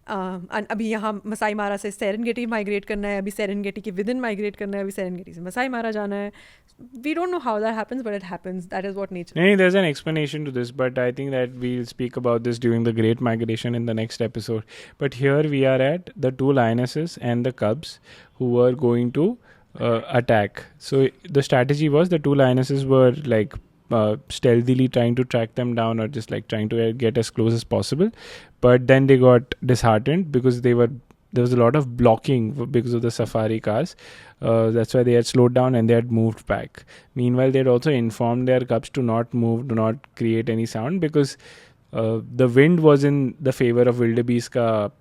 Speaker 1: And अभी यहाँ मसाई मारा से सेरेनगेटी माइग्रेट करना है, अभी सेरेनगेटी के विदिन माइग्रेट करना है, अभी सेरेनगेटी से मसाई मारा जाना है. We don't know how that happens, but it happens. That is what nature.
Speaker 2: There's an explanation to this, but I think that we'll speak about this during the Great Migration in the next episode. But here we are at the 2 lionesses and the cubs who were going to attack. So the strategy was the 2 lionesses were like stealthily trying to track them down, or just like trying to get as close as possible. But then they got disheartened because there was a lot of blocking because of the safari cars. That's why they had slowed down and they had moved back. Meanwhile, they had also informed their cubs to not move, do not create any sound, because the wind was in the favor of wildebeest ka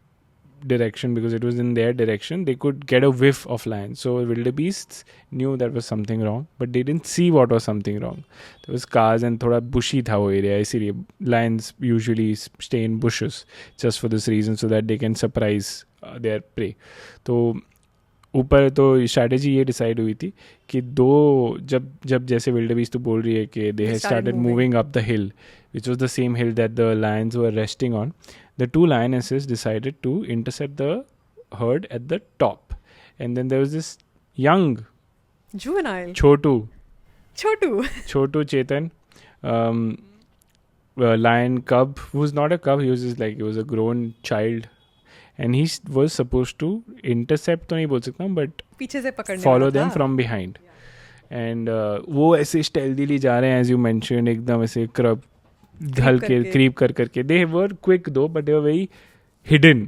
Speaker 2: direction, because it was in their direction. They could get a whiff of lions. So wildebeests knew there was something wrong, but they didn't see what was something wrong. There was cars and thoda bushy tha wo area. Isliye lions usually stay in bushes just for this reason, so that they can surprise their prey. तो ऊपर तो strategy ये decide हुई थी कि जब जैसे wildebeest तो बोल रही है कि they had started moving up the hill, which was the same hill that the lions were resting on. The 2 lionesses decided to intercept the herd at the top, and then there was this young
Speaker 1: juvenile
Speaker 2: Chotu
Speaker 1: Chetan,
Speaker 2: lion cub, who's not a cub, he was a grown child. And he was supposed to intercept, तो नहीं बोल सकता हूँ, but
Speaker 1: पीछे से पकड़ने
Speaker 2: follow them from behind. And वो ऐसे stealthily जा रहे हैं, as you mentioned, एकदम ऐसे creep करके. They were quick though, but they were very hidden.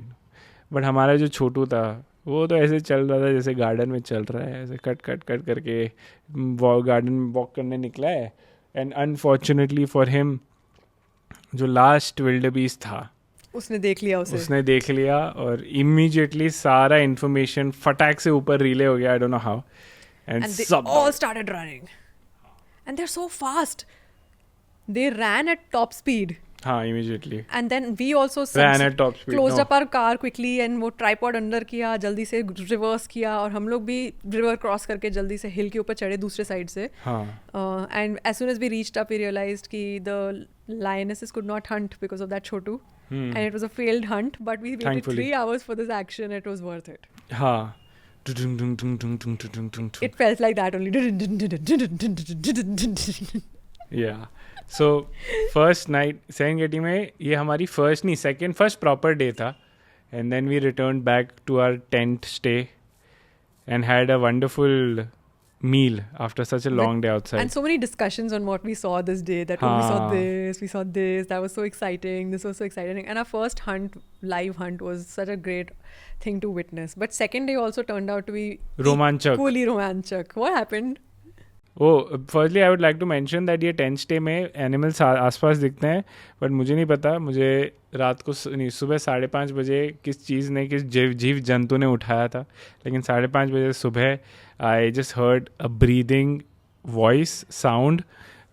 Speaker 2: But हमारा जो छोटू था, वो तो ऐसे चल रहा था जैसे गार्डन में चल रहा है, ऐसे कट करके गार्डन में वॉक करने निकला है. And unfortunately for him, जो लास्ट wildebeest था, उसने देख लिया और immediately सारा information फटाक से ऊपर रिले हो गया. I don't know how. And
Speaker 1: they all started running. And they're so fast. They ran at top speed.
Speaker 2: हाँ, immediately.
Speaker 1: And then we also
Speaker 2: Ran at top speed.
Speaker 1: closed
Speaker 2: No.
Speaker 1: up our car quickly and वो tripod अंदर किया, जल्दी से reverse किया, और हम लोग भी river cross करके जल्दी से hill के ऊपर चढ़े दूसरे side से.
Speaker 2: हाँ.
Speaker 1: And as soon as we reached up, we realized कि the lionesses could not hunt because of that Chotu. And it was a failed hunt, but we waited
Speaker 2: Thankfully.
Speaker 1: 3 hours for this action. It was worth it.
Speaker 2: हाँ.
Speaker 1: It felt like that only.
Speaker 2: Yeah. So first night Serengeti में ये हमारी first proper day था, and then we returned back to our tent stay and had a wonderful meal after such a long day outside.
Speaker 1: And so many discussions on what we saw this day, that we saw this, that was so exciting, this was so exciting. And our first hunt, live hunt, was such a great thing to witness. But second day also turned out to be
Speaker 2: Romanchak.
Speaker 1: equally romanchak. What happened?
Speaker 2: Oh, firstly I would like to mention that ये tent stay में animals आसपास दिखते हैं, but मुझे नहीं पता, मुझे रात को नहीं सुबह 5:30 बजे किस चीज़ ने, किस जीव जंतु ने उठाया था, लेकिन 5:30 बजे सुबह I just heard a breathing voice sound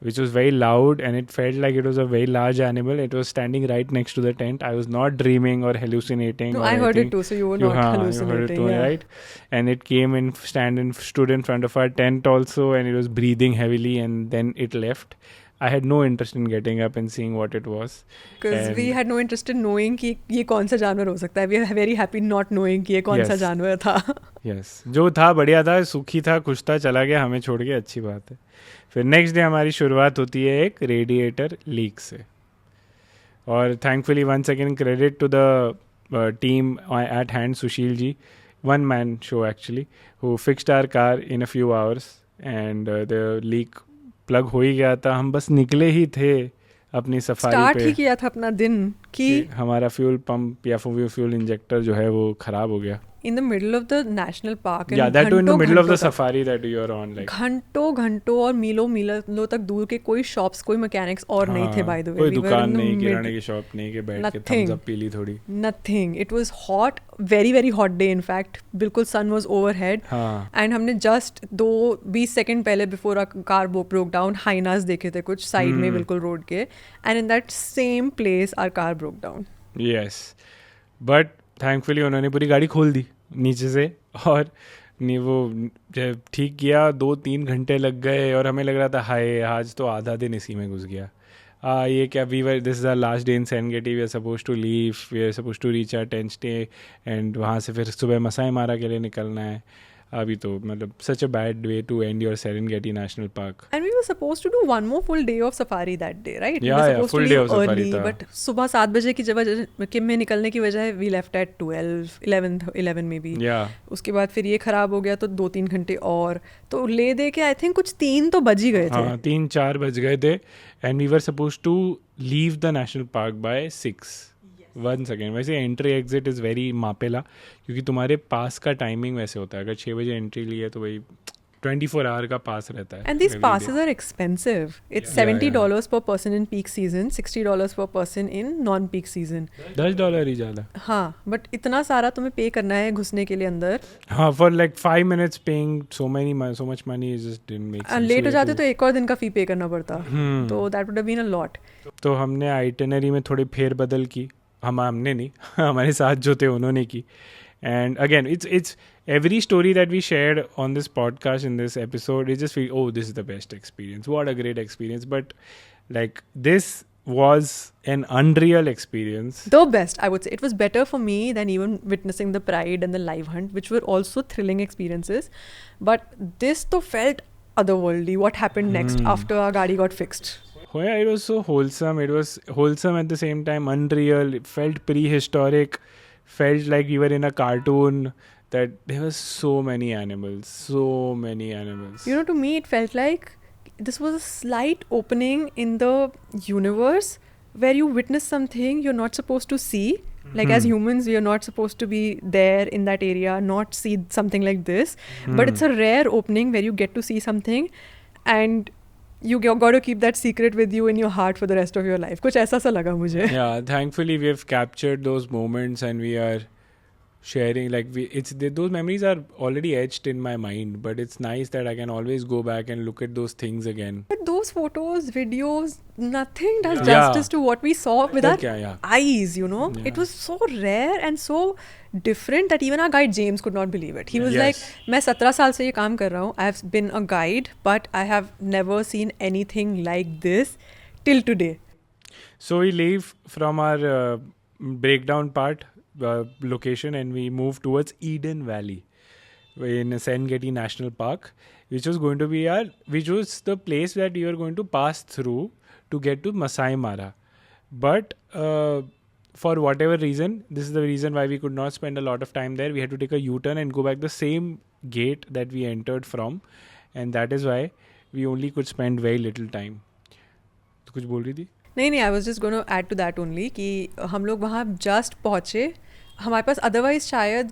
Speaker 2: which was very loud, and it felt like it was a very large animal. It was standing right next to the tent. I was not dreaming or hallucinating.
Speaker 1: No,
Speaker 2: or
Speaker 1: I heard
Speaker 2: anything.
Speaker 1: it too, so you were not hallucinating.
Speaker 2: You heard it too, right? And it came and stood in front of our tent also, and it was breathing heavily, and then it left. I had no interest in getting up and seeing what it was.
Speaker 1: Because we had no interest in knowing कि ये कौन सा जानवर हो सकता है. We are very happy not knowing कि ये कौन सा जानवर था.
Speaker 2: Yes, जो था बढ़िया था, सुखी था, खुश था, चला गया हमें छोड़ के, अच्छी बात है. फिर नेक्स्ट डे हमारी शुरुआत होती है एक रेडिएटर लीक से, और thankfully once again credit to the team at hand, Sushil ji, one man show actually, who fixed our car in a few hours, and the leak plug हो ही गया था. हम बस निकले ही थे अपनी सफारी पे,
Speaker 1: स्टार्ट ही किया था अपना दिन कि
Speaker 2: हमारा फ्यूल पंप या फ्यूल इंजेक्टर जो है वो खराब हो गया.
Speaker 1: In the middle of the national park.
Speaker 2: Yeah, that too in the middle of the safari that you are on, like.
Speaker 1: घंटों और मीलों तक दूर के कोई shops, कोई mechanics और नहीं थे, by the way.
Speaker 2: कोई दुकान नहीं, किराने की शॉप नहीं कि बैठ के thumbs up पी ली थोड़ी.
Speaker 1: Nothing. It was hot, very very hot day in fact. बिल्कुल sun was overhead. And हमने just 20 सेकंड पहले before our car broke down, hyenas देखे थे कुछ side में बिल्कुल road के. And in that same place our car broke down.
Speaker 2: Yes, but thankfully उन्होंने पूरी गाड़ी खोल दी नीचे से, और नहीं वो ठीक किया. 2-3 घंटे लग गए और हमें लग रहा था हाय आज तो आधा दिन इसी में घुस गया. ये क्या, this is our last day in Serengeti, we are suppose to leave, we are suppose to reach our tent stay, and वहाँ से फिर सुबह मसाई मारा के लिए निकलना है. अभी तो मतलब such a bad way to end your Serengeti National Park.
Speaker 1: And we were supposed to do one more full day of safari that day, right?
Speaker 2: Yeah, full day of safari था.
Speaker 1: But सुबह 7 बजे की जगह में निकलने की वजह we left at 11 maybe.
Speaker 2: Yeah.
Speaker 1: उसके बाद फिर ये खराब हो गया तो 2-3 घंटे और तो ले दे के I think कुछ 3 तो बज ही गए थे.
Speaker 2: हाँ, 3-4 बज गए थे, and we were supposed to leave the national park by 6. One second. वैसे एंट्री एग्जिट इज़ वेरी मापेला, क्योंकि तुम्हारे पास का टाइमिंग वैसे होता है. अगर 6 बजे एंट्री ली है तो भाई 24 आवर का पास रहता है.
Speaker 1: And these passes are expensive. It's $70 per person in peak season, $60 per person in non-peak season.
Speaker 2: $10 ही ज़्यादा.
Speaker 1: हाँ, but इतना सारा तुम्हें पे करना है घुसने के लिए अंदर.
Speaker 2: हाँ, for like 5 minutes paying so much money just didn't make sense.
Speaker 1: Late हो जाते तो एक और दिन का फी पे करना पड़ता. तो that would have been a lot.
Speaker 2: तो हमने आइटनरी में थोड़ी फेर बदल की. हमने नहीं, हमारे साथ जो थे उन्होंने की. And again, it's every story that we shared on this podcast, in this episode, it just feel, oh, this is the best experience. What a great experience. But like this was an unreal experience.
Speaker 1: The best, I would say. It was better for me than even witnessing the Pride and the live hunt, which were also thrilling experiences. But this though felt otherworldly. What happened next after our gaadi got fixed?
Speaker 2: Oh yeah, it was so wholesome. It was wholesome at the same time, unreal. It felt prehistoric. Felt like we were in a cartoon. That there were so many animals. You
Speaker 1: know, to me it felt like this was a slight opening in the universe where you witness something you're not supposed to see. Like as humans, we are not supposed to be there in that area, not see something like this. But it's a rare opening where you get to see something, and you got to keep that secret with you in your heart for the rest of your life. कुछ ऐसा सा लगा मुझे.
Speaker 2: Yeah, thankfully we have captured those moments, and we are sharing, like those memories are already etched in my mind, but it's nice that I can always go back and look at those things again.
Speaker 1: But those photos, videos, nothing does
Speaker 2: Yeah.
Speaker 1: justice to what we saw with our
Speaker 2: Yeah.
Speaker 1: eyes, you know.
Speaker 2: Yeah.
Speaker 1: It was so rare and so different that even our guide James could not believe it. He was like, मैं 17 साल से ये काम कर रहा हूँ. I have been a guide, but I have never seen anything like this till today.
Speaker 2: So we leave from our breakdown part location and we move towards Eden Valley in Serengeti National Park, which was the place that we were going to pass through to get to Masai Mara. But for whatever reason, this is the reason why we could not spend a lot of time there. We had to take a U-turn and go back the same gate that we entered from, and that is why we only could spend very little time. तो कुछ बोल रही थी?
Speaker 1: नहीं, I was just gonna add to that only कि हम लोग वहाँ जस्ट पहुँचे. हमारे पास अदरवाइज शायद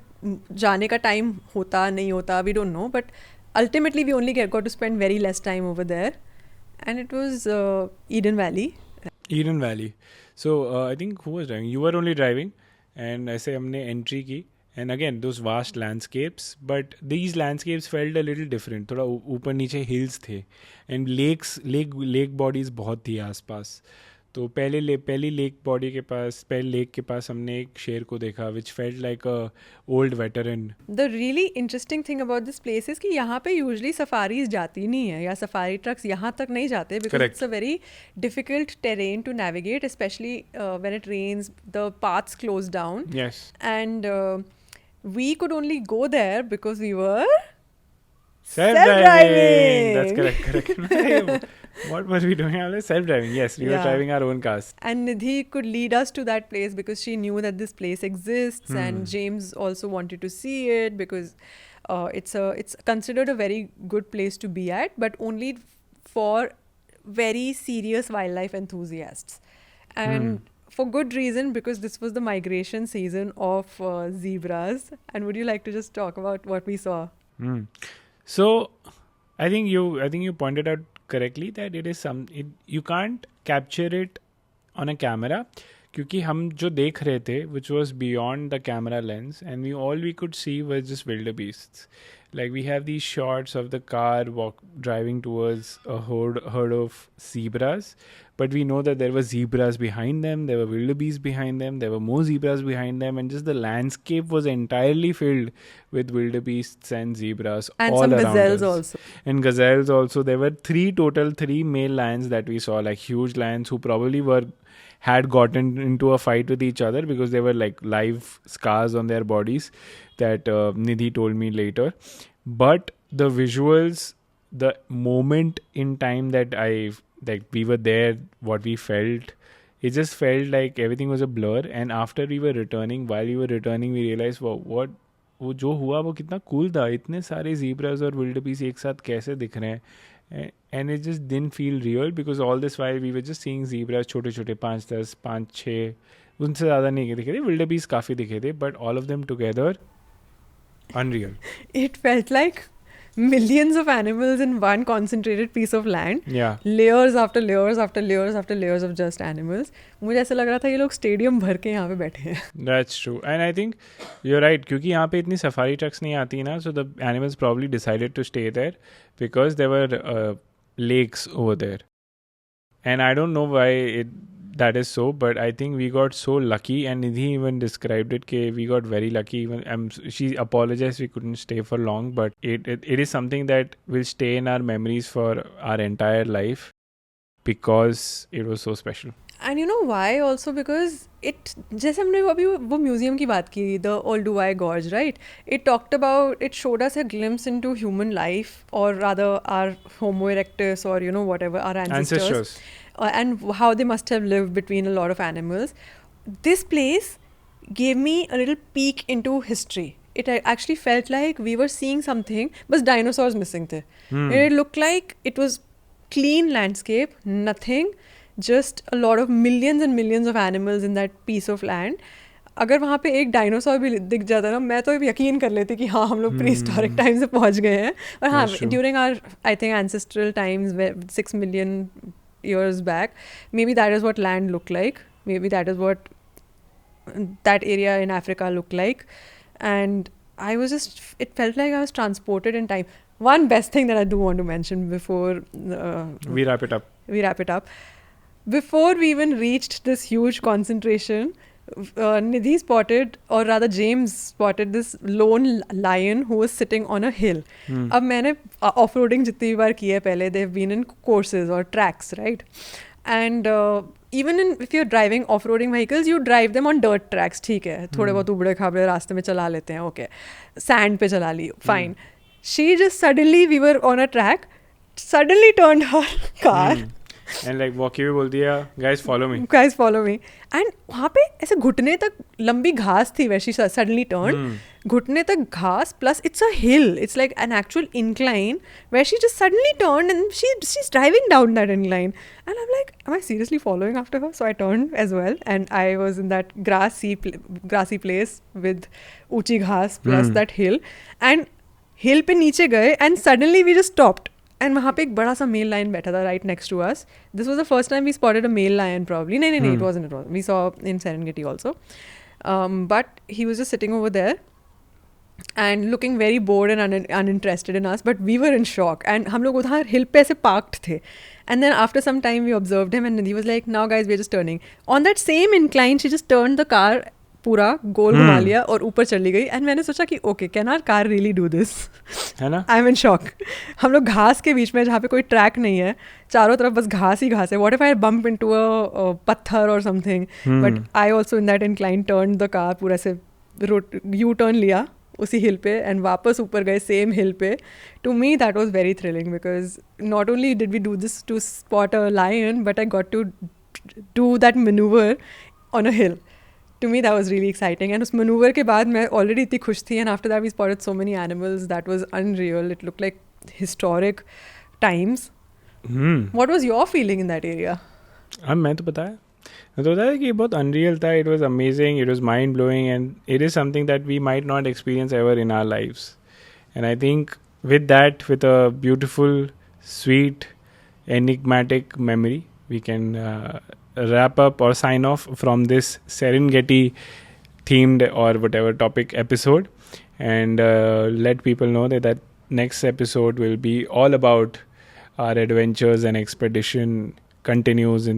Speaker 1: जाने का टाइम होता नहीं होता, we don't know, but ultimately we only got to spend very less time over there and it was Eden Valley.
Speaker 2: Eden Valley. So I think who was driving? You were only driving, and ऐसे हमने entry की. And again, those vast landscapes, but these landscapes felt a little different. थोड़ा ऊपर नीचे hills थे, and lake bodies बहुत थी आसपास. तो पहली लेक के पास हमने एक शेर को देखा, which felt like a old veteran.
Speaker 1: The really interesting thing about this place is कि यहाँ पे usually safaris जाती नहीं है, या safari trucks यहाँ तक नहीं जाते, because
Speaker 2: Correct.
Speaker 1: it's a very difficult terrain to navigate, especially when it rains, the paths close down.
Speaker 2: Yes.
Speaker 1: And we could only go there because we were
Speaker 2: Self-driving. That's correct. What were we doing? Self-driving. Yes, we were
Speaker 1: Yeah.
Speaker 2: driving our own cars.
Speaker 1: And Nidhi could lead us to that place because she knew that this place exists, and James also wanted to see it because it's considered a very good place to be at, but only for very serious wildlife enthusiasts. And for good reason, because this was the migration season of zebras. And would you like to just talk about what we saw?
Speaker 2: So, I think you pointed out correctly that you can't capture it on a camera, क्योंकि हम जो देख रहे थे, which was beyond the camera lens, and all we could see was just wildebeests. Like we have these shots of the car driving towards a herd of zebras, but we know that there were zebras behind them, there were wildebeests behind them, there were more zebras behind them, and just the landscape was entirely filled with wildebeests and zebras
Speaker 1: And
Speaker 2: all
Speaker 1: some
Speaker 2: around
Speaker 1: gazelles
Speaker 2: us.
Speaker 1: also.
Speaker 2: And gazelles also. There were three male lions that we saw, like huge lions who probably had gotten into a fight with each other because they were like live scars on their bodies that Nidhi told me later. But the visuals, the moment in time that we were there, what we felt, it just felt like everything was a blur. And after we were returning, we realized, wow, वो जो हुआ वो कितना cool था. इतने सारे zebras और wildebeest एक साथ कैसे दिख रहे हैं. And it just didn't feel real because all this while we were just seeing zebras छोटे 5-10 5-6, उनसे ज़्यादा नहीं दिखे थे. wildebeest काफ़ी दिखे थे, but all of them together, unreal.
Speaker 1: It felt like millions of animals in one concentrated piece of land.
Speaker 2: Yeah.
Speaker 1: Layers after layers after layers after layers of just animals. मुझे ऐसा लग रहा था ये लोग स्टेडियम भर के यहाँ पे बैठे हैं.
Speaker 2: That's true. And I think you're right, क्योंकि यहाँ पे इतनी safari trucks नहीं आती ना, so the animals probably decided to stay there because there were lakes over there. And I don't know why that is so, but I think we got so lucky, and Nidhi even described it that we got very lucky. Even she apologized we couldn't stay for long, but it is something that will stay in our memories for our entire life because it was so special.
Speaker 1: And you know why also? Because जैसे हमने अभी वो museum की बात की, the Olduvai Gorge, right? It showed us a glimpse into human life, or rather our Homo erectus, or whatever, our ancestors. And how they must have lived between a lot of animals. This place gave me a little peek into history. It actually felt like we were seeing something, but dinosaurs missing there. It looked like it was clean landscape, nothing, just a lot of millions and millions of animals in that piece of land. अगर वहाँ पे एक dinosaur भी दिख जाता ना, मैं तो यकीन कर लेती कि हाँ हम लोग प्री हिस्टोरिक टाइम से पहुँच गए हैं. और हाँ, during our I think ancestral times 6 million years back, maybe that is what land looked like, maybe that is what that area in Africa looked like. and I was just, it felt like I was transported in time. One best thing that I do want to mention before
Speaker 2: We wrap it up.
Speaker 1: we wrap it up. Before we even reached this huge concentration, Nidhi spotted, or rather James spotted, this lone lion who was sitting on a hill.
Speaker 2: Hmm.
Speaker 1: अब मैंने off-roading जितनी भी बार की है पहले, they've been in courses or tracks, right? And even if you're driving off-roading vehicles, you drive them on dirt tracks, ठीक है, थोड़े बहुत उबड़े खाबड़े रास्ते में चला लेते हैं, okay. Sand पे चला ली, fine. She just suddenly, we were on a track, suddenly turned her car.
Speaker 2: And like walkie हुई बोलती है, guys follow me.
Speaker 1: Guys follow me. And वहाँ पे ऐसे घुटने तक लंबी घास थी where she suddenly turned. घुटने तक घास plus it's a hill. It's like an actual incline where she just suddenly turned and she's driving down that incline. And I'm like, am I seriously following after her? So I turned as well, and I was in that grassy place with ऊंची घास plus that hill. And hill पे नीचे गए and suddenly we just stopped. And वहाँ पे एक बड़ा सा मेल लायन बैठा था right next to us. This was the first time we spotted a male lion probably. नहीं, it wasn't. We saw in Serengeti also. But he was just sitting over there and looking very bored and uninterested in us. But we were in shock. And हम लोग उधर hill पे ऐसे parked थे. And then after some time we observed him and he was like, now guys, we're just turning. On that same incline, she just turned the car पूरा गोल घुमा लिया और ऊपर चली गई. एंड मैंने सोचा कि okay, can our car really do this?
Speaker 2: है ना?
Speaker 1: I am in shock. हम लोग घास के बीच में, जहाँ पे कोई ट्रैक नहीं है, चारों तरफ बस घास ही घास है. What if I bump into a पत्थर और something? But I also in that incline turn the car, पूरा से यू टर्न लिया उसी हिल पे एंड वापस ऊपर गए सेम हिल पे. To me that was very thrilling because not only did we do this to spot a lion, but I got to do that manoeuvre on a hill. To me, that was really exciting. And उस maneuver के बाद मैं already इतनी खुश थी. And after that, we spotted so many animals. That was unreal. It looked like historic times. What was your feeling in that area?
Speaker 2: अब मैं तो बताया कि बहुत unreal था. It was amazing. It was mind blowing, and it is something that we might not experience ever in our lives. And I think with that, with a beautiful, sweet, enigmatic memory, we can wrap up or sign off from this Serengeti themed or whatever topic episode, and let people know that next episode will be all about our adventures and expedition continues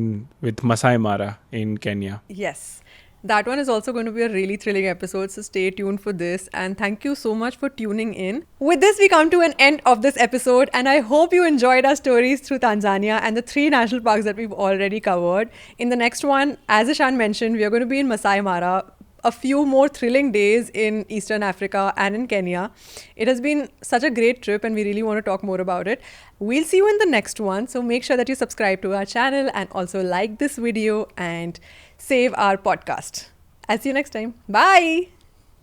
Speaker 2: with Masai Mara in Kenya.
Speaker 1: Yes. That one is also going to be a really thrilling episode, so stay tuned for this. And thank you so much for tuning in. With this, we come to an end of this episode, and I hope you enjoyed our stories through Tanzania and the 3 national parks that we've already covered. In the next one, as Ishan mentioned, we are going to be in Masai Mara, a few more thrilling days in Eastern Africa and in Kenya. It has been such a great trip, and we really want to talk more about it. We'll see you in the next one, so make sure that you subscribe to our channel and also like this video and save our podcast. I'll see you next time. Bye!